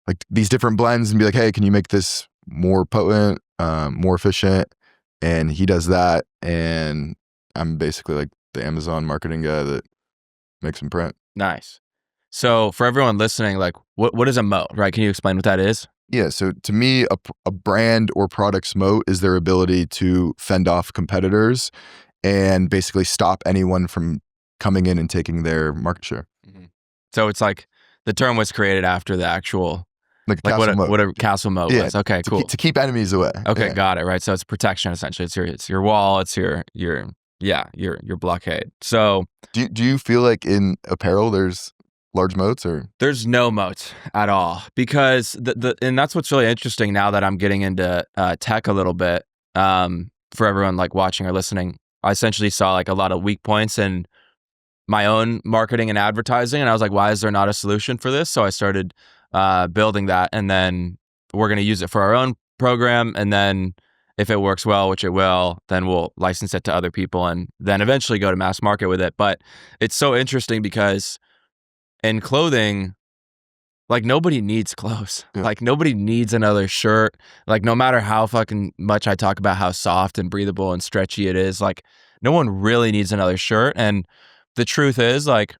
Speaker 2: like these different blends and be like, hey, can you make this more potent, more efficient? And he does that, and I'm basically like the Amazon marketing guy that makes him print.
Speaker 1: Nice. So for everyone listening, like what is a moat, right? Can you explain what that is?
Speaker 2: Yeah, so to me, a brand or product's moat is their ability to fend off competitors and basically stop anyone from coming in and taking their market share.
Speaker 1: So it's like the term was created after the actual, like what a castle moat was. Okay, cool.
Speaker 2: To keep enemies away.
Speaker 1: Okay, got it. Right. So it's protection essentially. It's your wall. It's your blockade. So
Speaker 2: do you feel like in apparel there's large moats, or?
Speaker 1: There's no moats at all, because and that's what's really interesting now that I'm getting into tech a little bit. For everyone like watching or listening, I essentially saw like a lot of weak points in my own marketing and advertising, and I was like, why is there not a solution for this? So I started building that, and then we're going to use it for our own program, and then if it works well, which it will, then we'll license it to other people and then eventually go to mass market with it. But it's so interesting because in clothing, like, nobody needs clothes. Like, nobody needs another shirt. Like, no matter how fucking much I talk about how soft and breathable and stretchy it is, like, no one really needs another shirt. And the truth is, like,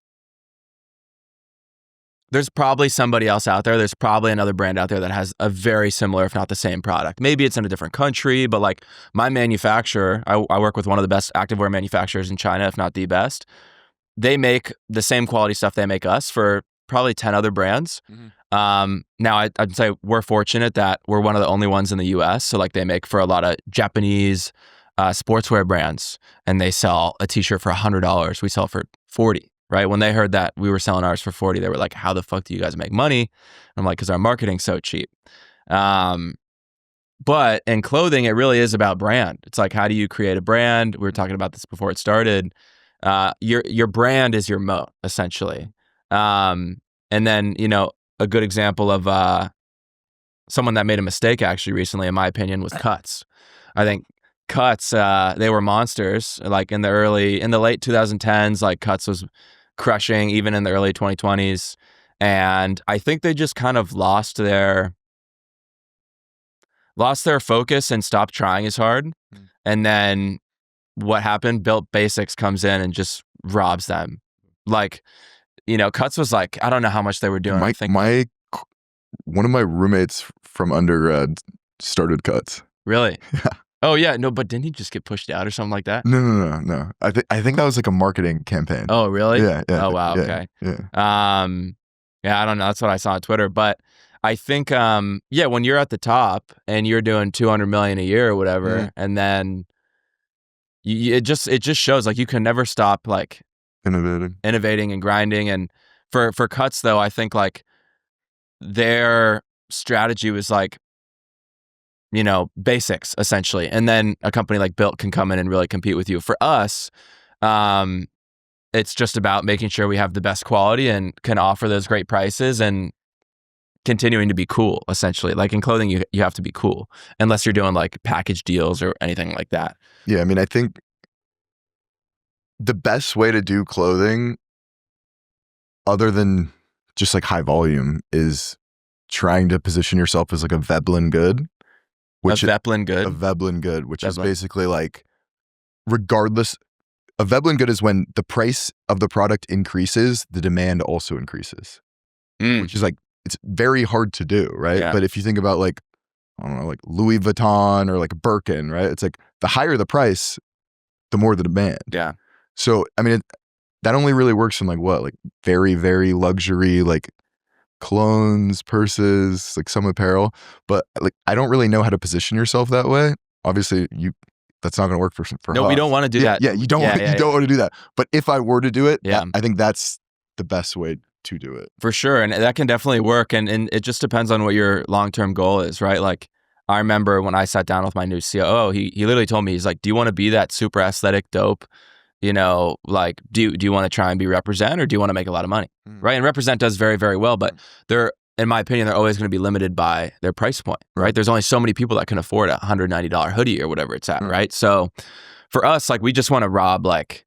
Speaker 1: there's probably somebody else out there. There's probably another brand out there that has a very similar, if not the same product. Maybe it's in a different country, but like my manufacturer, I work with one of the best activewear manufacturers in China, if not the best. They make the same quality stuff they make us for probably 10 other brands. Now I'd say we're fortunate that we're one of the only ones in the US. So like they make for a lot of Japanese sportswear brands, and they sell a t-shirt for $100. We sell for 40, right? When they heard that we were selling ours for 40, they were like, how the fuck do you guys make money? I'm like, because our marketing's so cheap. But in clothing, it really is about brand. It's like, how do you create a brand? We were talking about this before it started. Your brand is your moat, essentially. And then, you know, a good example of someone that made a mistake actually recently, in my opinion, was Cuts. I think Cuts, they were monsters. Like in the late 2010s, like Cuts was crushing, even in the early 2020s. And I think they just kind of lost their focus and stopped trying as hard. And then what happened? Built Basics comes in and just robs them. Like, you know, Cuts was like, I don't know how much they were doing. I think
Speaker 2: one of my roommates from undergrad started Cuts.
Speaker 1: Really? Yeah. Oh yeah, no, but didn't he just get pushed out or something like that?
Speaker 2: No. I think that was like a marketing campaign.
Speaker 1: Oh really?
Speaker 2: Yeah.
Speaker 1: Oh wow.
Speaker 2: Yeah,
Speaker 1: okay.
Speaker 2: Yeah.
Speaker 1: Yeah, I don't know. That's what I saw on Twitter, but I think yeah, when you're at the top and you're doing 200 million a year or whatever, and then it just shows like you can never stop like innovating and grinding. And for Cuts though, I think like their strategy was like, you know, basics essentially, and then a company like Built can come in and really compete with you. For us, it's just about making sure we have the best quality and can offer those great prices and continuing to be cool, essentially. Like in clothing, you have to be cool, unless you're doing like package deals or anything like that.
Speaker 2: Yeah, I mean, I think the best way to do clothing, other than just like high volume, is trying to position yourself as like a Veblen good.
Speaker 1: A Veblen good,
Speaker 2: which is basically like, regardless, a Veblen good is when the price of the product increases, the demand also increases, which is like, it's very hard to do, right?
Speaker 1: Yeah.
Speaker 2: But if you think about like, I don't know, like Louis Vuitton or like Birkin, right? It's like the higher the price, the more the demand.
Speaker 1: Yeah.
Speaker 2: So, I mean, that only really works in like what? Like very, very luxury, like colognes, purses, like some apparel. But like, I don't really know how to position yourself that way. Obviously, that's not going to work for
Speaker 1: No,
Speaker 2: Huff.
Speaker 1: We don't want to do that.
Speaker 2: Yeah, you don't want to do that. But if I were to do it,
Speaker 1: yeah,
Speaker 2: I think that's the best way to do it.
Speaker 1: For sure. And that can definitely work. And it just depends on what your long-term goal is, right? Like I remember when I sat down with my new COO, he literally told me, he's like, do you want to be that super aesthetic dope? You know, like, do you want to try and be Represent, or do you want to make a lot of money? Right. And Represent does very, very well, but in my opinion, they're always going to be limited by their price point, right? There's only so many people that can afford a $190 hoodie or whatever it's at, right? So for us, like, we just want to rob like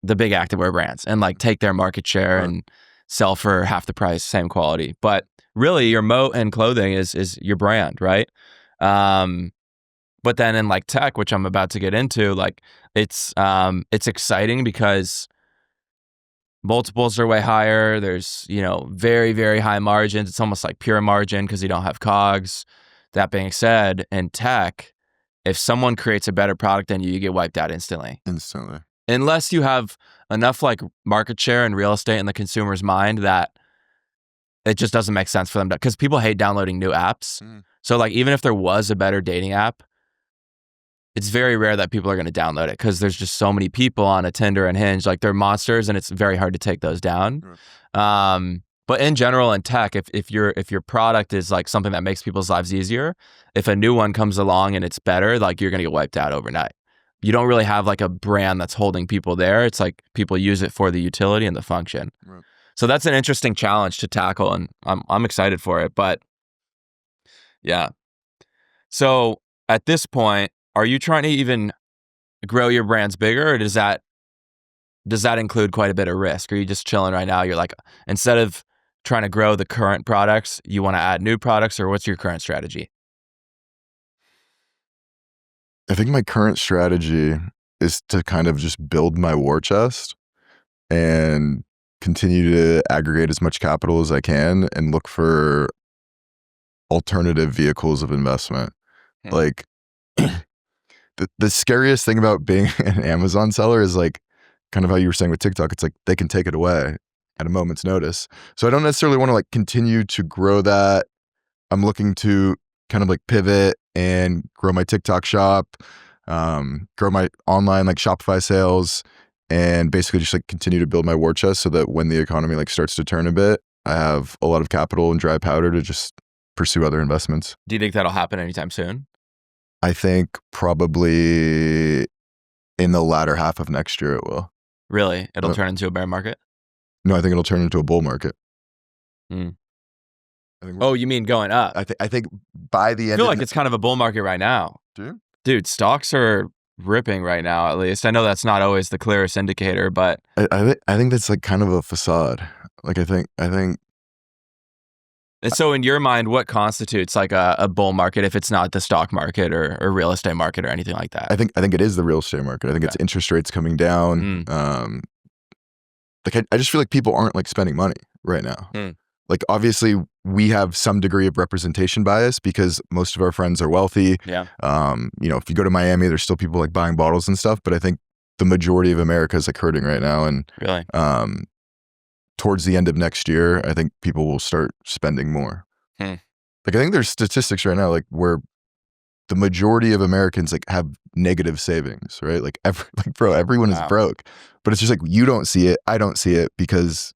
Speaker 1: the big activewear brands and like take their market share and sell for half the price, same quality. But really, your moat in clothing is your brand, right? But then in like tech, which I'm about to get into, like it's exciting because multiples are way higher. There's, you know, very, very high margins. It's almost like pure margin because you don't have COGS. That being said, in tech, if someone creates a better product than you get wiped out instantly. Unless you have enough like market share and real estate in the consumer's mind that it just doesn't make sense for them to, because people hate downloading new apps. So like, even if there was a better dating app, it's very rare that people are going to download it because there's just so many people on a Tinder and Hinge, like they're monsters, and it's very hard to take those down. But in general, in tech, if your product is like something that makes people's lives easier, if a new one comes along and it's better, like you're going to get wiped out overnight. You don't really have like a brand that's holding people there. It's like people use it for the utility and the function. So that's an interesting challenge to tackle, and I'm excited for it. But yeah. So at this point, are you trying to even grow your brands bigger, or does that include quite a bit of risk? Or are you just chilling right now? You're like, instead of trying to grow the current products, you want to add new products, or what's your current strategy?
Speaker 2: I think my current strategy is to kind of just build my war chest and continue to aggregate as much capital as I can and look for alternative vehicles of investment. Like the scariest thing about being an Amazon seller is like kind of how you were saying with TikTok. It's like they can take it away at a moment's notice. So I don't necessarily want to like continue to grow that. I'm looking to kind of like pivot and grow my TikTok shop, grow my online like Shopify sales, and basically just like continue to build my war chest so that when the economy like starts to turn a bit, I have a lot of capital and dry powder to just pursue other investments.
Speaker 1: Do you think that'll happen anytime soon?
Speaker 2: I think probably in the latter half of next year it will.
Speaker 1: Really? It'll turn into a bear market?
Speaker 2: No, I think it'll turn into a bull market.
Speaker 1: Oh, you mean going up?
Speaker 2: I think by the end,
Speaker 1: I feel like it's kind of a bull market right now. Dude, stocks are ripping right now. At least I know that's not always the clearest indicator, but
Speaker 2: I think that's like kind of a facade. Like I think.
Speaker 1: And so, in your mind, what constitutes like a bull market if it's not the stock market or real estate market or anything like that?
Speaker 2: I think it is the real estate market. I think it's interest rates coming down. Like I just feel like people aren't like spending money right now. Like obviously we have some degree of representation bias because most of our friends are wealthy.
Speaker 1: Yeah.
Speaker 2: You know, if you go to Miami, there's still people like buying bottles and stuff, but I think the majority of America is like hurting right now. And
Speaker 1: really,
Speaker 2: towards the end of next year, I think people will start spending more. Like I think there's statistics right now, like where the majority of Americans like have negative savings, right? Like everyone is broke, but it's just like you don't see it, I don't see it because.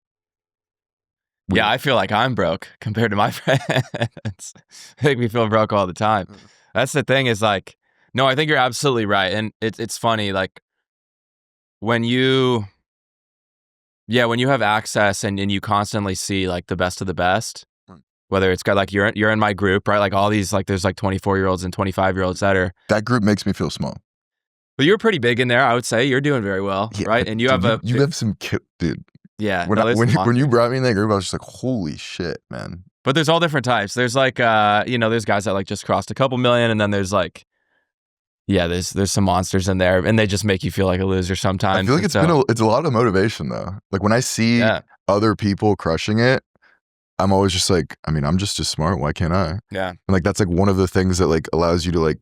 Speaker 1: Yeah, I feel like I'm broke compared to my friends. They make me feel broke all the time. That's the thing is like, no, I think you're absolutely right. And it's funny, like when you have access and you constantly see like the best of the best, whether it's got like you're in my group, right? Like all these, like there's like 24-year-olds and 25-year-olds that
Speaker 2: group makes me feel small.
Speaker 1: But you're pretty big in there, I would say. You're doing very well, right? And you have
Speaker 2: you have some dude.
Speaker 1: Yeah.
Speaker 2: When you brought me in that group, I was just like, holy shit, man.
Speaker 1: But there's all different types. There's like, there's guys that like just crossed a couple million, and then there's like, there's some monsters in there, and they just make you feel like a loser sometimes.
Speaker 2: I feel like it's a lot of motivation though. Like when I see other people crushing it, I'm always just like, I mean, I'm just as smart. Why can't I?
Speaker 1: Yeah.
Speaker 2: And like that's like one of the things that like allows you to like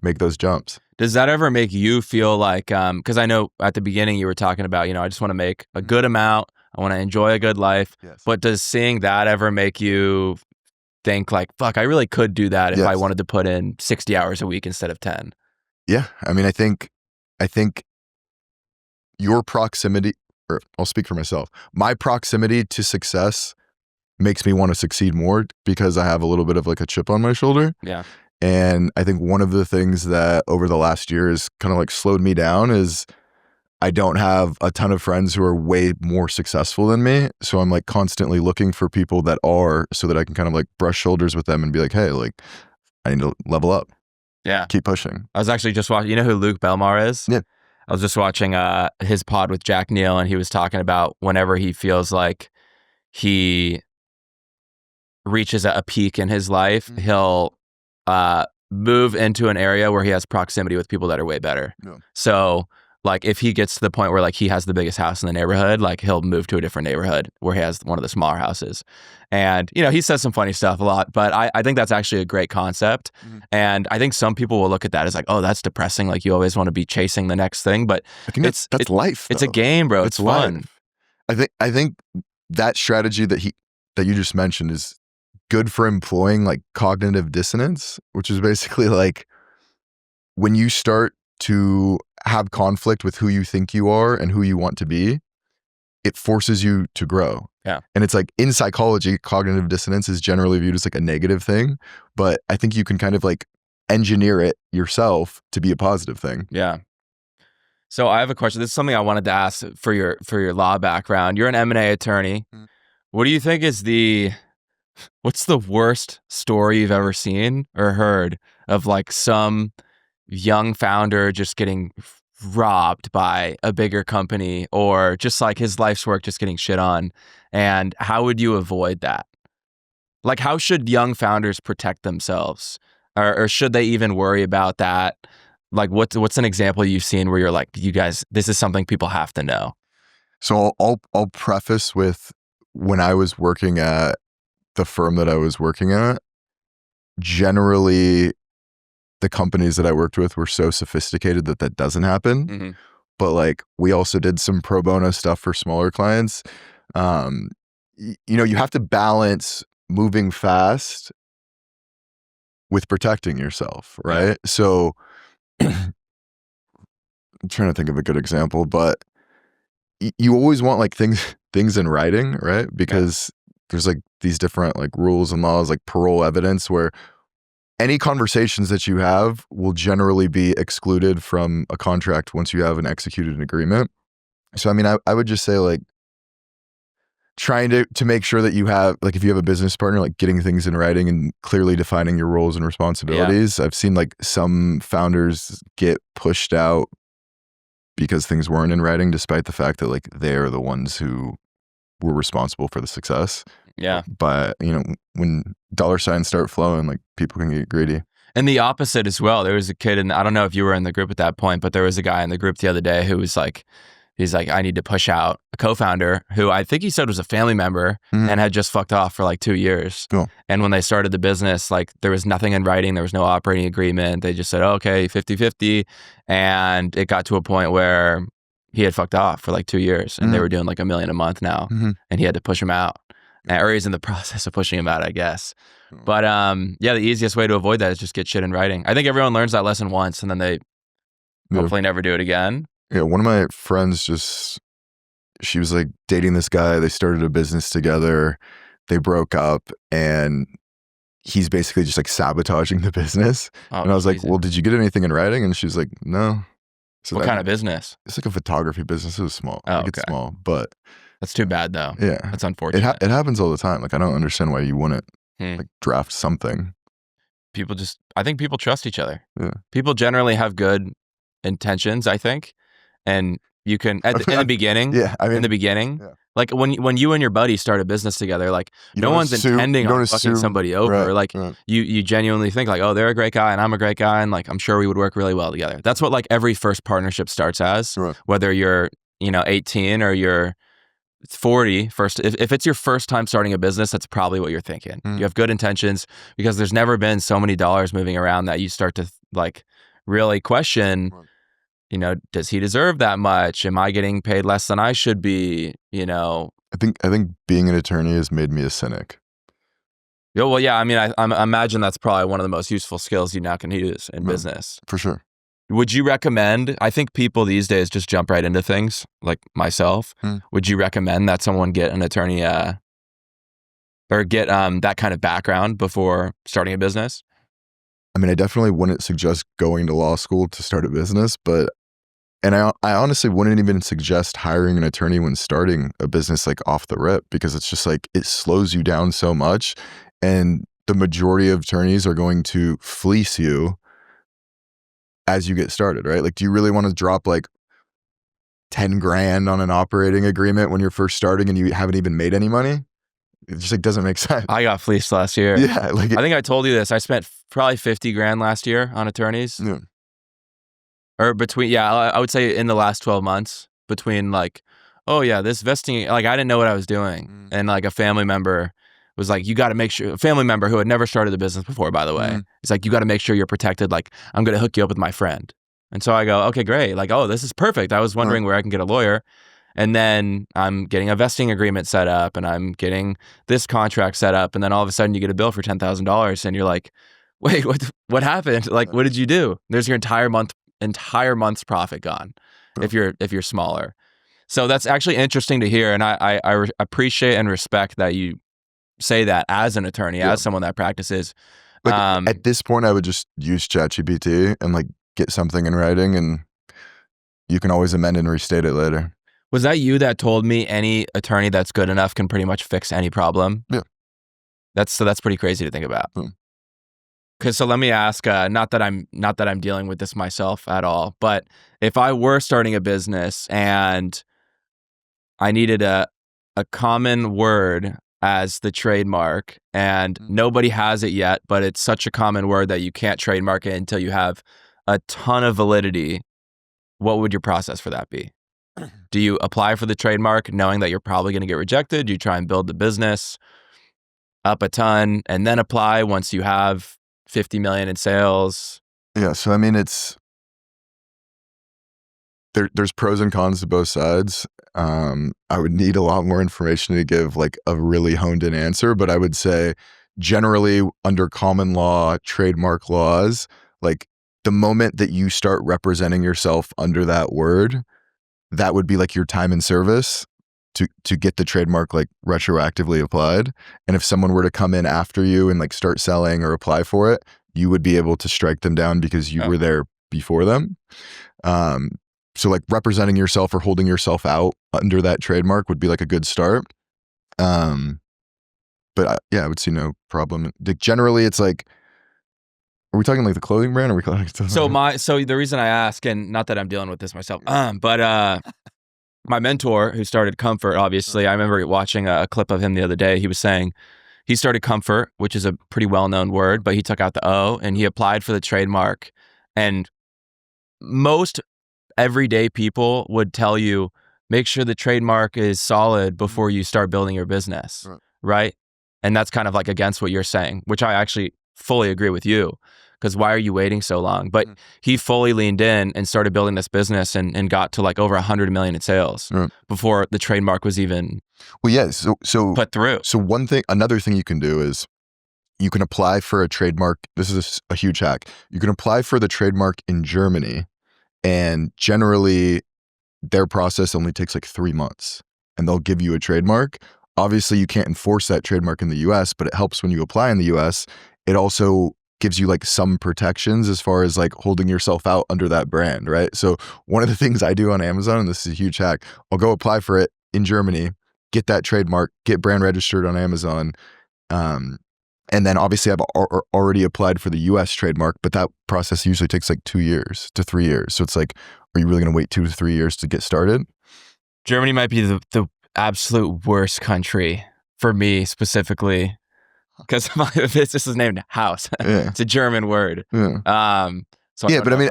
Speaker 2: make those jumps.
Speaker 1: Does that ever make you feel like, because I know at the beginning you were talking about, I just want to make a good amount. I want to enjoy a good life.
Speaker 2: Yes.
Speaker 1: But does seeing that ever make you think like, fuck, I really could do that if I wanted to put in 60 hours a week instead of 10?
Speaker 2: Yeah. I mean, I think your proximity, or I'll speak for myself, my proximity to success makes me want to succeed more because I have a little bit of like a chip on my shoulder.
Speaker 1: Yeah.
Speaker 2: And I think one of the things that over the last year has kind of like slowed me down is I don't have a ton of friends who are way more successful than me. So I'm like constantly looking for people that are so that I can kind of like brush shoulders with them and be like, hey, like I need to level up.
Speaker 1: Yeah.
Speaker 2: Keep pushing.
Speaker 1: I was actually just watching, you know who Luke Belmar is?
Speaker 2: Yeah.
Speaker 1: I was just watching his pod with Jack Neal, and he was talking about whenever he feels like he reaches a peak in his life, he'll move into an area where he has proximity with people that are way better. Yeah. So like if he gets to the point where like he has the biggest house in the neighborhood, like he'll move to a different neighborhood where he has one of the smaller houses. And, he says some funny stuff a lot, but I think that's actually a great concept. And I think some people will look at that as like, oh, that's depressing. Like you always want to be chasing the next thing, but
Speaker 2: I think that's life.
Speaker 1: It's a game, bro. It's fun.
Speaker 2: Life. I think that strategy that you just mentioned is good for employing like cognitive dissonance, which is basically like when you start to have conflict with who you think you are and who you want to be, it forces you to grow.
Speaker 1: Yeah.
Speaker 2: And it's like in psychology, cognitive dissonance is generally viewed as like a negative thing, but I think you can kind of like engineer it yourself to be a positive thing.
Speaker 1: Yeah. So I have a question. This is something I wanted to ask for your law background. You're an M&A attorney. What do you think is what's the worst story you've ever seen or heard of like some young founder just getting robbed by a bigger company, or just like his life's work just getting shit on? And how would you avoid that? Like how should young founders protect themselves, or should they even worry about that? Like what's an example you've seen where you're like, you guys, this is something people have to know?
Speaker 2: So I'll preface with when I was working at the firm that I was working at, generally the companies that I worked with were so sophisticated that doesn't happen. But like we also did some pro bono stuff for smaller clients. You have to balance moving fast with protecting yourself, right? Yeah. So I'm trying to think of a good example, but you always want like things in writing, right? Because there's like these different like rules and laws, like parole evidence, where any conversations that you have will generally be excluded from a contract once you have an executed agreement. So, I mean, I would just say like trying to make sure that you have, like if you have a business partner, like getting things in writing and clearly defining your roles and responsibilities. I've seen like some founders get pushed out because things weren't in writing, despite the fact that like they're the ones who were responsible for the success.
Speaker 1: Yeah.
Speaker 2: But, when dollar signs start flowing, like people can get greedy.
Speaker 1: And the opposite as well. There was a kid, and I don't know if you were in the group at that point, but there was a guy in the group the other day who was like, he's like, I need to push out a co-founder who I think he said was a family member and had just fucked off for like 2 years.
Speaker 2: Cool.
Speaker 1: And when they started the business, like there was nothing in writing. There was no operating agreement. They just said, oh, okay, 50-50. And it got to a point where he had fucked off for like 2 years and they were doing like $1 million a month now. And he had to push him out. Or he's in the process of pushing him out, I guess. But the easiest way to avoid that is just get shit in writing. I think everyone learns that lesson once and then they hopefully never do it again.
Speaker 2: Yeah, one of my friends she was like dating this guy. They started a business together. They broke up and he's basically just like sabotaging the business. And I was like, well, did you get anything in writing? And she's like, no. So
Speaker 1: what kind of business?
Speaker 2: It's like a photography business. It was small.
Speaker 1: Oh,
Speaker 2: It's small, but
Speaker 1: that's too bad though.
Speaker 2: Yeah.
Speaker 1: That's unfortunate.
Speaker 2: It happens all the time. Like, I don't understand why you wouldn't like draft something.
Speaker 1: I think people trust each other.
Speaker 2: Yeah.
Speaker 1: People generally have good intentions, I think. And you can, in the beginning, like when you and your buddy start a business together, like no one's intending on fucking somebody over. You genuinely think like, oh, they're a great guy and I'm a great guy. And like, I'm sure we would work really well together. That's what like every first partnership starts as, whether you're, 18 or you're 40 first. If it's your first time starting a business, that's probably what you're thinking. You have good intentions because there's never been so many dollars moving around that you start to like really question, does he deserve that much? Am I getting paid less than I should be?
Speaker 2: I think being an attorney has made me a cynic.
Speaker 1: Yeah, well, yeah. I mean, I imagine that's probably one of the most useful skills you now can use in business.
Speaker 2: For sure.
Speaker 1: Would you recommend, I think people these days just jump right into things, like myself. Would you recommend that someone get an attorney or get that kind of background before starting a business?
Speaker 2: I mean, I definitely wouldn't suggest going to law school to start a business, and I honestly wouldn't even suggest hiring an attorney when starting a business like off the rip, because it's just like, it slows you down so much. And the majority of attorneys are going to fleece you as you get started, right? Like, do you really want to drop like 10 grand on an operating agreement when you're first starting and you haven't even made any money? It just like doesn't make sense.
Speaker 1: I got fleeced last year.
Speaker 2: Yeah. Like
Speaker 1: I think I told you this. I spent probably 50 grand last year on attorneys.
Speaker 2: Yeah.
Speaker 1: Or I would say in the last 12 months between like, oh yeah, this vesting, like I didn't know what I was doing. And like a family member was like, you got to make sure, a family member who had never started a business before, by the way, it's like, you got to make sure you're protected. Like, I'm going to hook you up with my friend. And so I go, okay, great. Like, oh, this is perfect. I was wondering where I can get a lawyer. And then I'm getting a vesting agreement set up and I'm getting this contract set up. And then all of a sudden you get a bill for $10,000 and you're like, wait, what happened? Like, what did you do? There's your entire month's profit gone if you're smaller. So that's actually interesting to hear. And I appreciate and respect that you say that as an attorney, as someone that practices.
Speaker 2: Like, at this point, I would just use ChatGPT and like get something in writing, and you can always amend and restate it later.
Speaker 1: Was that you that told me any attorney that's good enough can pretty much fix any problem?
Speaker 2: Yeah.
Speaker 1: That's pretty crazy to think about. Because so let me ask, not that I'm dealing with this myself at all, but if I were starting a business and I needed a common word as the trademark and nobody has it yet, but it's such a common word that you can't trademark it until you have a ton of validity, what would your process for that be? Do you apply for the trademark knowing that you're probably going to get rejected? Do you try and build the business up a ton and then apply once you have 50 million in sales?
Speaker 2: Yeah. So, I mean, there's pros and cons to both sides. I would need a lot more information to give like a really honed in answer, but I would say generally under common law, trademark laws, like the moment that you start representing yourself under that word, that would be like your time in service to get the trademark like retroactively applied. And if someone were to come in after you and like start selling or apply for it, you would be able to strike them down because you were there before them. So like representing yourself or holding yourself out under that trademark would be like a good start. But I would see no problem. Like generally it's like, are we talking like the clothing brand? Or are we talking?
Speaker 1: So the reason I ask, and not that I'm dealing with this myself, but my mentor who started Comfort, obviously, I remember watching a clip of him the other day. He was saying he started Comfort, which is a pretty well-known word, but he took out the O and he applied for the trademark. And most everyday people would tell you, make sure the trademark is solid before you start building your business, right? And that's kind of like against what you're saying, which I actually fully agree with you. Because why are you waiting so long? But he fully leaned in and started building this business and got to like over 100 million in sales before the trademark was even put through.
Speaker 2: So another thing you can do is you can apply for a trademark. This is a huge hack. You can apply for the trademark in Germany, and generally their process only takes like 3 months and they'll give you a trademark. Obviously you can't enforce that trademark in the US, but it helps when you apply in the US. It also gives you like some protections as far as like holding yourself out under that brand, right? So one of the things I do on Amazon, and this is a huge hack, I'll go apply for it in Germany, get that trademark, get brand registered on Amazon. And then obviously I've already applied for the US trademark, but that process usually takes like 2 years to 3 years. So it's like, are you really going to wait 2 to 3 years to get started?
Speaker 1: Germany might be the absolute worst country for me specifically. Because my business is named House. It's a German word.
Speaker 2: So but I mean,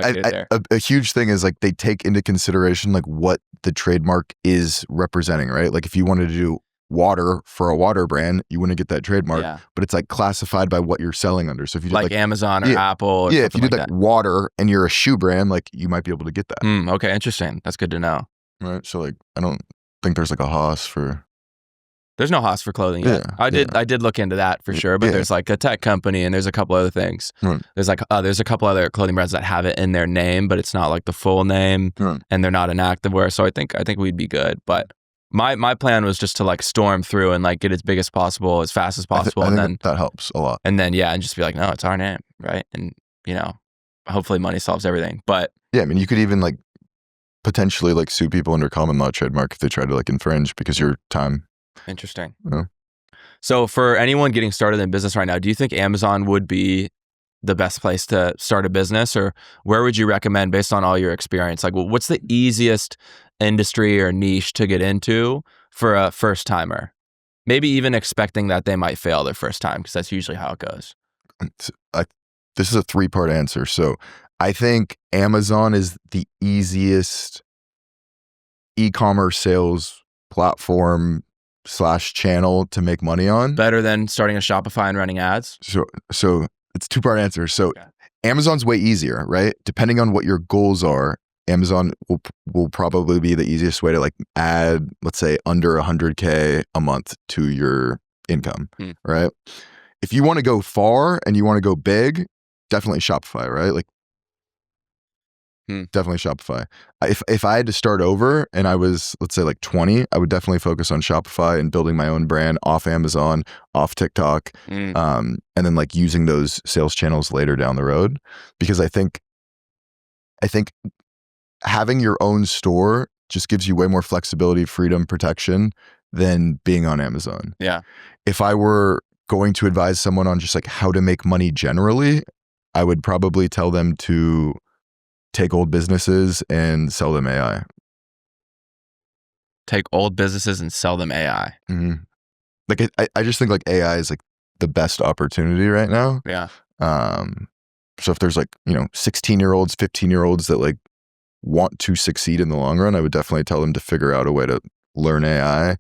Speaker 2: a huge thing is like they take into consideration like what the trademark is representing, right? Like if you wanted to do water for a water brand, you wouldn't get that trademark, but it's like classified by what you're selling under. So if you did like Amazon or Apple, or if you did like water and you're a shoe brand, like you might be able to get that.
Speaker 1: Okay, interesting. That's good to know.
Speaker 2: Right. So like I don't think there's like a Haas for.
Speaker 1: There's no Haas for clothing yet. I did look into that for sure, but there's like a tech company and there's a couple other things. There's like there's a couple other clothing brands that have it in their name, but it's not like the full name and they're not an activewear. So I think we'd be good. But my plan was just to like storm through and like get as big as possible, as fast as possible.
Speaker 2: I
Speaker 1: and
Speaker 2: think
Speaker 1: then
Speaker 2: that helps a lot.
Speaker 1: And then and just be like, no, it's our name, right? And hopefully money solves everything. But
Speaker 2: yeah, I mean you could even like potentially like sue people under common law trademark if they try to like infringe because your time.
Speaker 1: Interesting. So for anyone getting started in business right now, do you think Amazon would be the best place to start a business, or where would you recommend based on all your experience? Like, what's the easiest industry or niche to get into for a first timer? Maybe even expecting that they might fail their first time, because that's usually how it goes.
Speaker 2: This is a 3-part answer. So I think Amazon is the easiest e-commerce sales platform / channel to make money on.
Speaker 1: Better than starting a Shopify and running ads?
Speaker 2: So it's a 2-part answer. So Amazon's way easier, right? Depending on what your goals are, Amazon will probably be the easiest way to like add, let's say, under 100K a month to your income, right? If you want to go far and you want to go big, definitely Shopify, right? Like definitely Shopify. If I had to start over and I was, let's say like 20, I would definitely focus on Shopify and building my own brand off Amazon, off TikTok, and then like using those sales channels later down the road. Because I think having your own store just gives you way more flexibility, freedom, protection than being on Amazon.
Speaker 1: Yeah.
Speaker 2: If I were going to advise someone on just like how to make money generally, I would probably tell them to take old businesses and sell them AI.
Speaker 1: Take old businesses and sell them AI.
Speaker 2: Like I just think like AI is like the best opportunity right now.
Speaker 1: Yeah.
Speaker 2: So if there's like 16-year-olds, 15-year-olds that like want to succeed in the long run, I would definitely tell them to figure out a way to learn AI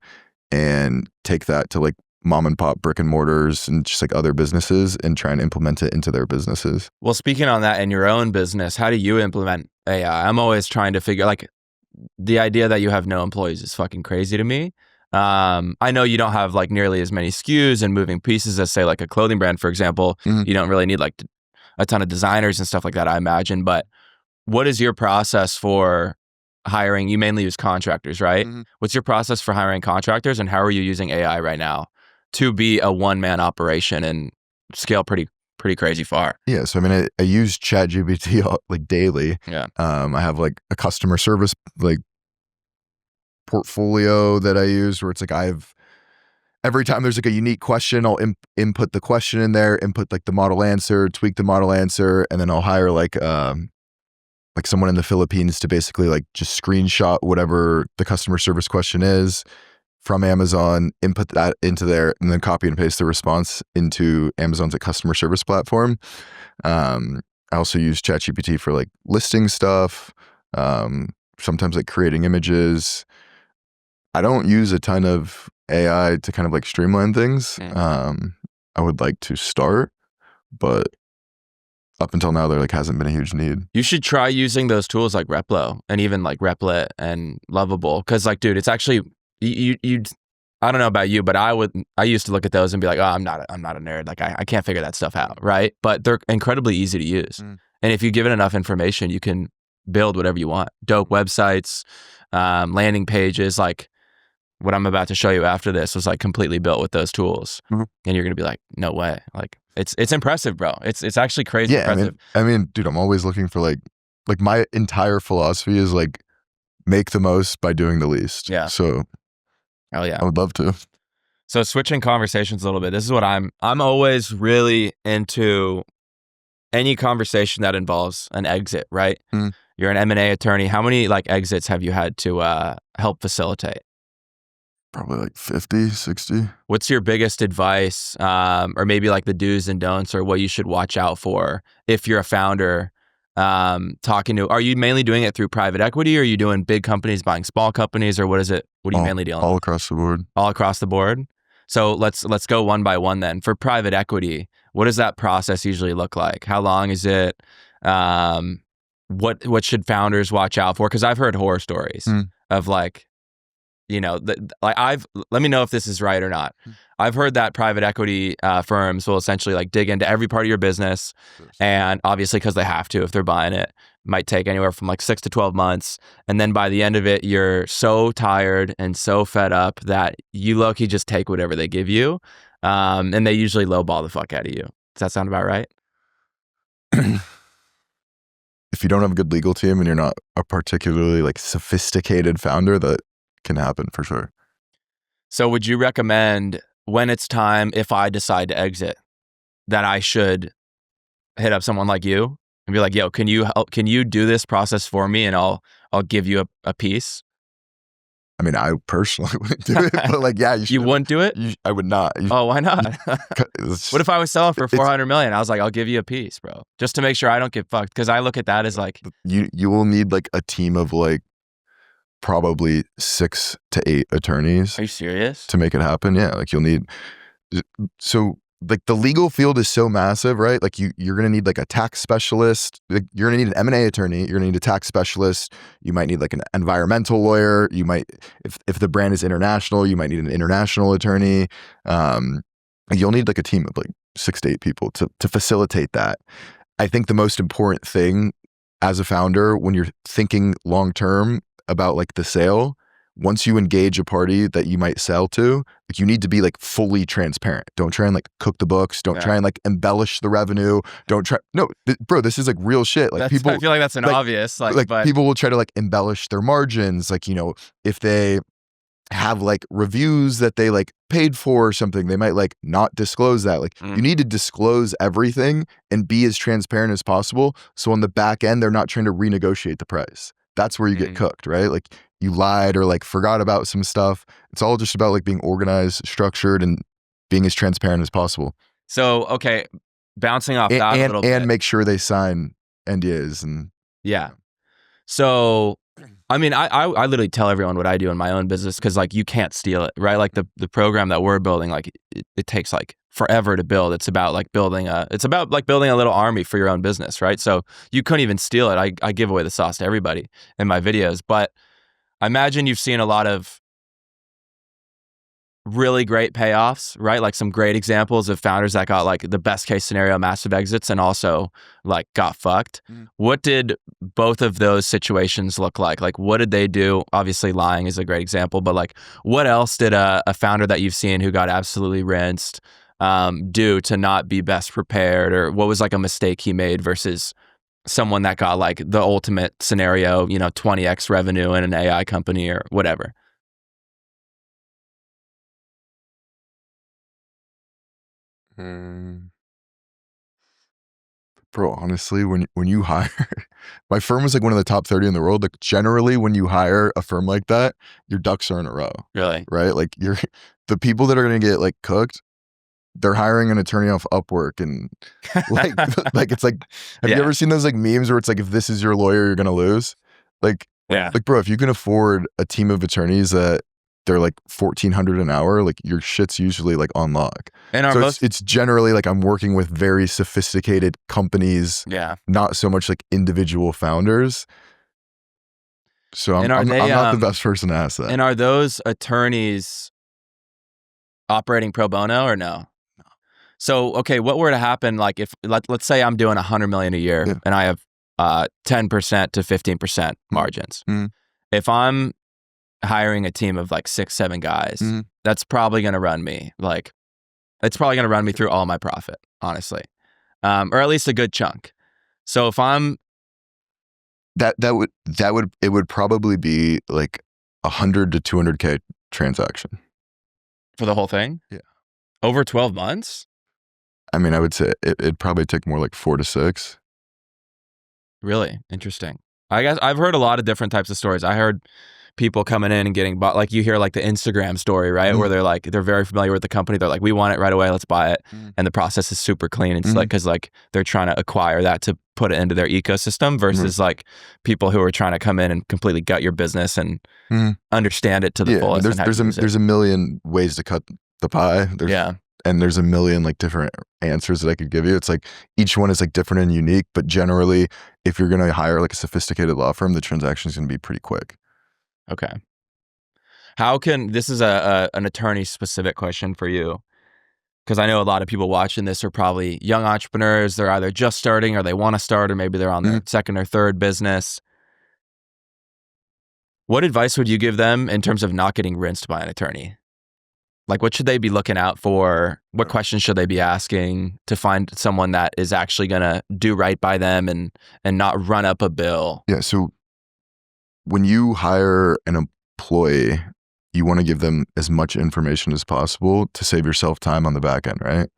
Speaker 2: and take that to like mom and pop brick and mortars and just like other businesses and try and implement it into their businesses.
Speaker 1: Well, speaking on that in your own business, how do you implement AI? I'm always trying to figure, like, the idea that you have no employees is fucking crazy to me. I know you don't have like nearly as many SKUs and moving pieces as say like a clothing brand, for example.
Speaker 2: Mhm.
Speaker 1: You don't really need like a ton of designers and stuff like that, I imagine. But what is your process for hiring? You mainly use contractors, right?
Speaker 2: Mhm.
Speaker 1: What's your process for hiring contractors, and how are you using AI right now to be a one-man operation and scale pretty crazy far?
Speaker 2: Yeah, so I mean, I use ChatGPT like daily.
Speaker 1: Yeah.
Speaker 2: I have like a customer service like portfolio that I use where it's like every time there's like a unique question, I'll input the question in there, input like the model answer, tweak the model answer, and then I'll hire like someone in the Philippines to basically like just screenshot whatever the customer service question is from Amazon, input that into there, and then copy and paste the response into Amazon's like customer service platform. I also use ChatGPT for like listing stuff, sometimes like creating images. I don't use a ton of AI to kind of like streamline things. I would like to start, but up until now, there like hasn't been a huge need.
Speaker 1: You should try using those tools like Replo and even like Replit and Lovable, because like, dude, it's actually you. I don't know about you, but I used to look at those and be like, oh, I'm not a nerd. Like I can't figure that stuff out, right? But they're incredibly easy to use, and if you give it enough information, you can build whatever you want. Dope websites, landing pages, like what I'm about to show you after this was like completely built with those tools, and you're gonna be like, no way, like it's impressive, bro. It's actually crazy impressive.
Speaker 2: I mean, dude, I'm always looking for like my entire philosophy is like make the most by doing the least.
Speaker 1: Yeah.
Speaker 2: So,
Speaker 1: hell yeah,
Speaker 2: I would love to.
Speaker 1: So switching conversations a little bit, this is what I'm always really into. Any conversation that involves an exit, right? You're an M&A attorney. How many like exits have you had to help facilitate?
Speaker 2: Probably like 50, 60.
Speaker 1: What's your biggest advice, or maybe like the do's and don'ts, or what you should watch out for if you're a founder talking to? Are you mainly doing it through private equity, or are you doing big companies buying small companies, or what is it? What are you mainly dealing with?
Speaker 2: All across the board. All across the board.
Speaker 1: So let's go one by one then. For private equity, what does that process usually look like? How long is it? What should founders watch out for? Because I've heard horror stories of like, you know, let me know if this is right or not. I've heard that private equity firms will essentially like dig into every part of your business, and obviously because they have to, if they're buying it, might take anywhere from like 6 to 12 months, and then by the end of it, you're so tired and so fed up that you low-key just take whatever they give you, and they usually lowball the fuck out of you. Does that sound about right?
Speaker 2: If you don't have a good legal team and you're not a particularly like sophisticated founder, that can happen for sure.
Speaker 1: So would you recommend when it's time, if I decide to exit, that I should hit up someone like you and be like, yo, can you do this process for me, and I'll give you a piece?
Speaker 2: I mean, I personally wouldn't do it, but like, yeah, you should.
Speaker 1: You wouldn't do it?
Speaker 2: I would not.
Speaker 1: Oh, why not? What if I was selling for 400 million? I was like, I'll give you a piece, bro, just to make sure I don't get fucked. Because I look at that as like,
Speaker 2: you will need like a team of like probably 6 to 8 attorneys.
Speaker 1: Are you serious?
Speaker 2: To make it happen? Yeah, like you'll need. So like the legal field is so massive, right? Like you're gonna need like a tax specialist. Like you're gonna need an M&A attorney. You're gonna need a tax specialist. You might need like an environmental lawyer. You might, if the brand is international, you might need an international attorney. You'll need like a team of like 6 to 8 people to facilitate that. I think the most important thing as a founder when you're thinking long term about like the sale, once you engage a party that you might sell to, like you need to be like fully transparent. Don't try and like cook the books. Don't try and like embellish the revenue. Bro, this is like real shit. Like people,
Speaker 1: I feel like that's an obvious, but
Speaker 2: people will try to like embellish their margins. Like, you know, if they have like reviews that they like paid for or something, they might like not disclose that. Like you need to disclose everything and be as transparent as possible. So on the back end, they're not trying to renegotiate the price. That's where you get cooked, right? Like you lied or like forgot about some stuff. It's all just about like being organized, structured, and being as transparent as possible.
Speaker 1: So, okay, bouncing off that a little bit.
Speaker 2: And make sure they sign NDAs and.
Speaker 1: Yeah. So, I mean, I literally tell everyone what I do in my own business because like you can't steal it, right? Like the program that we're building, like it takes like forever to build. It's about like building a little army for your own business, right? So you couldn't even steal it. I give away the sauce to everybody in my videos, but I imagine you've seen a lot of really great payoffs, right? Like some great examples of founders that got like the best case scenario, massive exits, and also like got fucked. What did both of those situations look like? Like, what did they do? Obviously, lying is a great example, but like, what else did a founder that you've seen who got absolutely rinsed do to not be best prepared? Or what was like a mistake he made versus someone that got like the ultimate scenario, 20x revenue in an AI company or whatever?
Speaker 2: Bro, honestly, when you hire, my firm was like one of the top 30 in the world. Like generally, when you hire a firm like that, your ducks are in a row.
Speaker 1: Really?
Speaker 2: Right? Like the people that are gonna get like cooked, they're hiring an attorney off Upwork and like like it's like, have you ever seen those like memes where it's like, if this is your lawyer, you're gonna lose? Like, like bro, if you can afford a team of attorneys that they're like $1,400 an hour, like your shit's usually like on lock.
Speaker 1: And
Speaker 2: so it's generally like I'm working with very sophisticated companies, not so much like individual founders. So I'm not the best person to ask that.
Speaker 1: And are those attorneys operating pro bono or no? So, okay, what were to happen, like if, let's say I'm doing $100 million a year and I have 10% to 15% margins. If I'm hiring a team of like 6-7 guys, that's probably going to run me like, it's probably going to run me through all my profit, honestly, or at least a good chunk. So if I'm
Speaker 2: it would probably be like 100 to 200K transaction
Speaker 1: for the whole thing.
Speaker 2: Yeah,
Speaker 1: over 12 months.
Speaker 2: I mean, I would say it'd probably take more like 4 to 6.
Speaker 1: Really interesting. I guess I've heard a lot of different types of stories. I heard people coming in and getting bought. Like you hear like the Instagram story, right? Where they're very familiar with the company. They're like, we want it right away. Let's buy it. And the process is super clean. It's like, cause like they're trying to acquire that to put it into their ecosystem versus like people who are trying to come in and completely gut your business and understand it to the fullest.
Speaker 2: There's a million ways to cut the pie. And there's a million like different answers that I could give you. It's like each one is like different and unique, but generally if you're going to hire like a sophisticated law firm, the transaction is going to be pretty quick.
Speaker 1: Okay. How can, this is an attorney specific question for you, because I know a lot of people watching this are probably young entrepreneurs. They're either just starting or they want to start, or maybe they're on their second or third business. What advice would you give them in terms of not getting rinsed by an attorney? Like, what should they be looking out for? What questions should they be asking to find someone that is actually going to do right by them and not run up a bill?
Speaker 2: Yeah. So when you hire an employee, you want to give them as much information as possible to save yourself time on the back end, right?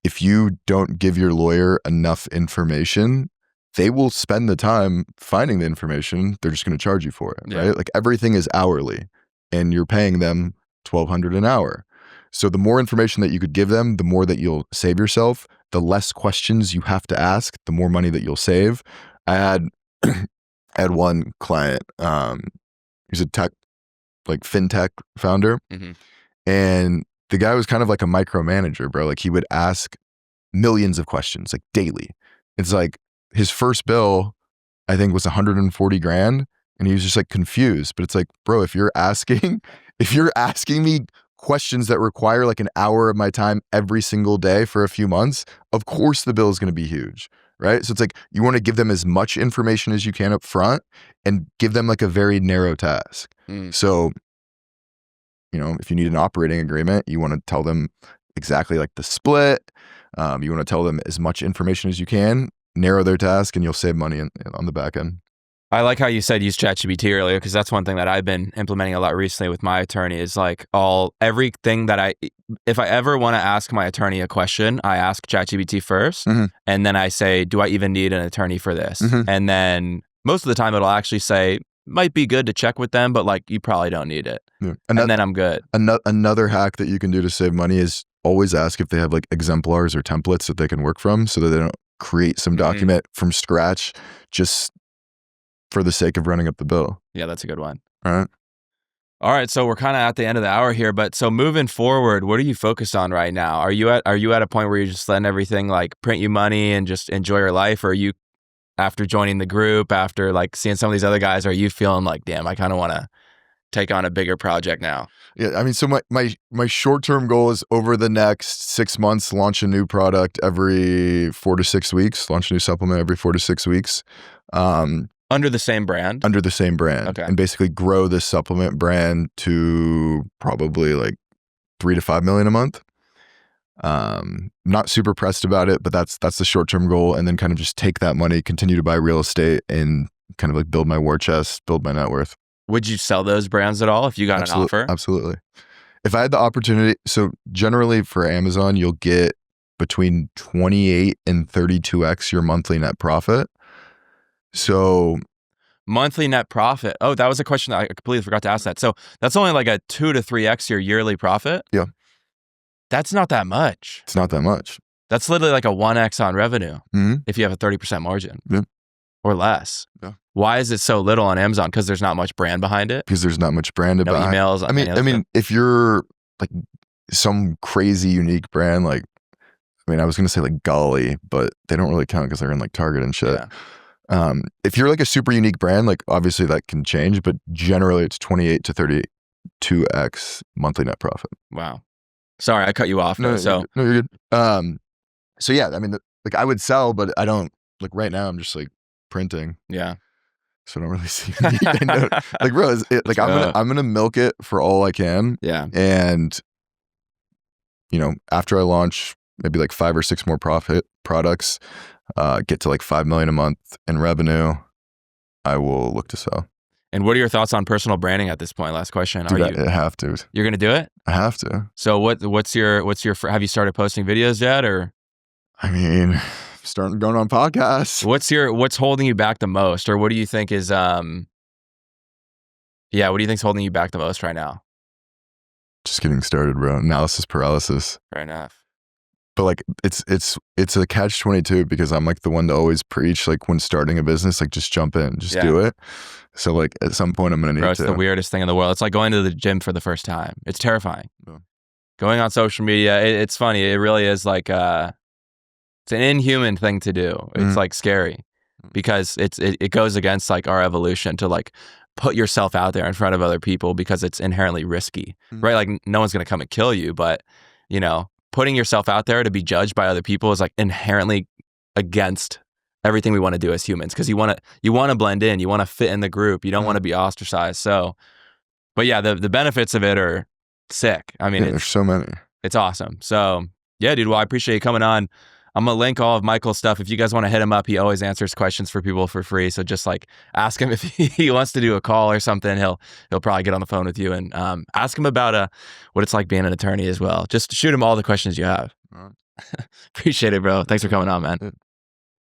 Speaker 2: If you don't give your lawyer enough information, they will spend the time finding the information. They're just going to charge you for it, right? Like everything is hourly and you're paying them $1,200 an hour. So the more information that you could give them, the more that you'll save yourself. The less questions you have to ask, the more money that you'll save. I had one client, he's a tech, like fintech founder. And the guy was kind of like a micromanager, bro. Like he would ask millions of questions like daily. It's like his first bill, I think was 140 grand. And he was just like confused, but it's like, bro, if you're asking me questions that require like an hour of my time every single day for a few months, of course the bill is going to be huge, right? So it's like, you want to give them as much information as you can up front and give them like a very narrow task. So, if you need an operating agreement, you want to tell them exactly like the split. You want to tell them as much information as you can, narrow their task, and you'll save money on the back end.
Speaker 1: I like how you said use ChatGPT earlier, because that's one thing that I've been implementing a lot recently with my attorney is like everything that if I ever want to ask my attorney a question, I ask ChatGPT first, and then I say, do I even need an attorney for this? And then most of the time it'll actually say, might be good to check with them, but like you probably don't need it. And then I'm good.
Speaker 2: Another hack that you can do to save money is always ask if they have like exemplars or templates that they can work from so that they don't create some document from scratch just for the sake of running up the bill.
Speaker 1: Yeah, that's a good one.
Speaker 2: All
Speaker 1: right. So we're kind of at the end of the hour here, but so moving forward, what are you focused on right now? Are you at a point where you're just letting everything like print you money and just enjoy your life? Or are you, after joining the group, after like seeing some of these other guys, are you feeling like, damn, I kind of want to take on a bigger project now?
Speaker 2: Yeah, I mean, so my short-term goal is over the next 6 months, launch a new product every 4 to 6 weeks, launch a new supplement every 4 to 6 weeks.
Speaker 1: Under the same brand?
Speaker 2: Under the same brand.
Speaker 1: Okay.
Speaker 2: And basically grow this supplement brand to probably like 3 to 5 million a month. Not super pressed about it, but that's the short-term goal. And then kind of just take that money, continue to buy real estate, and kind of like build my war chest, build my net worth.
Speaker 1: Would you sell those brands at all if you got an offer?
Speaker 2: Absolutely. If I had the opportunity, so generally for Amazon, you'll get between 28 and 32x your monthly net profit. So
Speaker 1: monthly net profit. Oh, that was a question that I completely forgot to ask that. So that's only like a 2 to 3x your yearly profit?
Speaker 2: Yeah.
Speaker 1: That's not that much.
Speaker 2: It's not that much.
Speaker 1: That's literally like a 1x on revenue if you have a 30% margin or less.
Speaker 2: Yeah.
Speaker 1: Why is it so little on Amazon? Because there's not much brand behind it?
Speaker 2: Because there's not much brand behind it.
Speaker 1: Emails.
Speaker 2: I mean, if you're like some crazy unique brand, like, I mean, I was going to say like Golly, but they don't really count because they're in like Target and shit.
Speaker 1: Yeah.
Speaker 2: If you're like a super unique brand, like obviously that can change, but generally it's 28 to 32x monthly net profit.
Speaker 1: Wow. Sorry, I cut you off.
Speaker 2: No, you're good. So yeah, I mean, like I would sell, but I don't, like right now I'm just like printing.
Speaker 1: Yeah.
Speaker 2: So I don't really see like, bro, like I'm gonna milk it for all I can.
Speaker 1: Yeah.
Speaker 2: And you know, after I launch maybe like 5 or 6 more profit products, get to like 5 million a month in revenue, I will look to sell.
Speaker 1: And what are your thoughts on personal branding at this point? Last question.
Speaker 2: Dude, I have to.
Speaker 1: You're gonna do it?
Speaker 2: I have to.
Speaker 1: So what's your have you started posting videos yet, or?
Speaker 2: I mean, starting going on podcasts.
Speaker 1: What's holding you back the most, or what do you think is what do you think's holding you back the most right now?
Speaker 2: Just getting started, bro. Analysis paralysis.
Speaker 1: Fair enough.
Speaker 2: But like it's a catch-22 because I'm like the one to always preach, like when starting a business, like just jump in, just do it. So like at some point I'm gonna need to.
Speaker 1: It's the weirdest thing in the world. It's like going to the gym for the first time. It's terrifying. Yeah. Going on social media, it's funny. It really is like it's an inhuman thing to do. It's like scary because it goes against like our evolution to like put yourself out there in front of other people because it's inherently risky, right? Like no one's gonna come and kill you, but you know, putting yourself out there to be judged by other people is like inherently against everything we want to do as humans, because you want to blend in, you want to fit in the group, you don't want to be ostracized. So, but yeah, the benefits of it are sick. I mean,
Speaker 2: there's so many. It's
Speaker 1: awesome. So yeah, dude. Well, I appreciate you coming on. I'm gonna link all of Michael's stuff. If you guys want to hit him up, he always answers questions for people for free. So just like ask him if he wants to do a call or something. He'll probably get on the phone with you and ask him about what it's like being an attorney as well. Just shoot him all the questions you have. Appreciate it, bro. Thanks for coming on, man.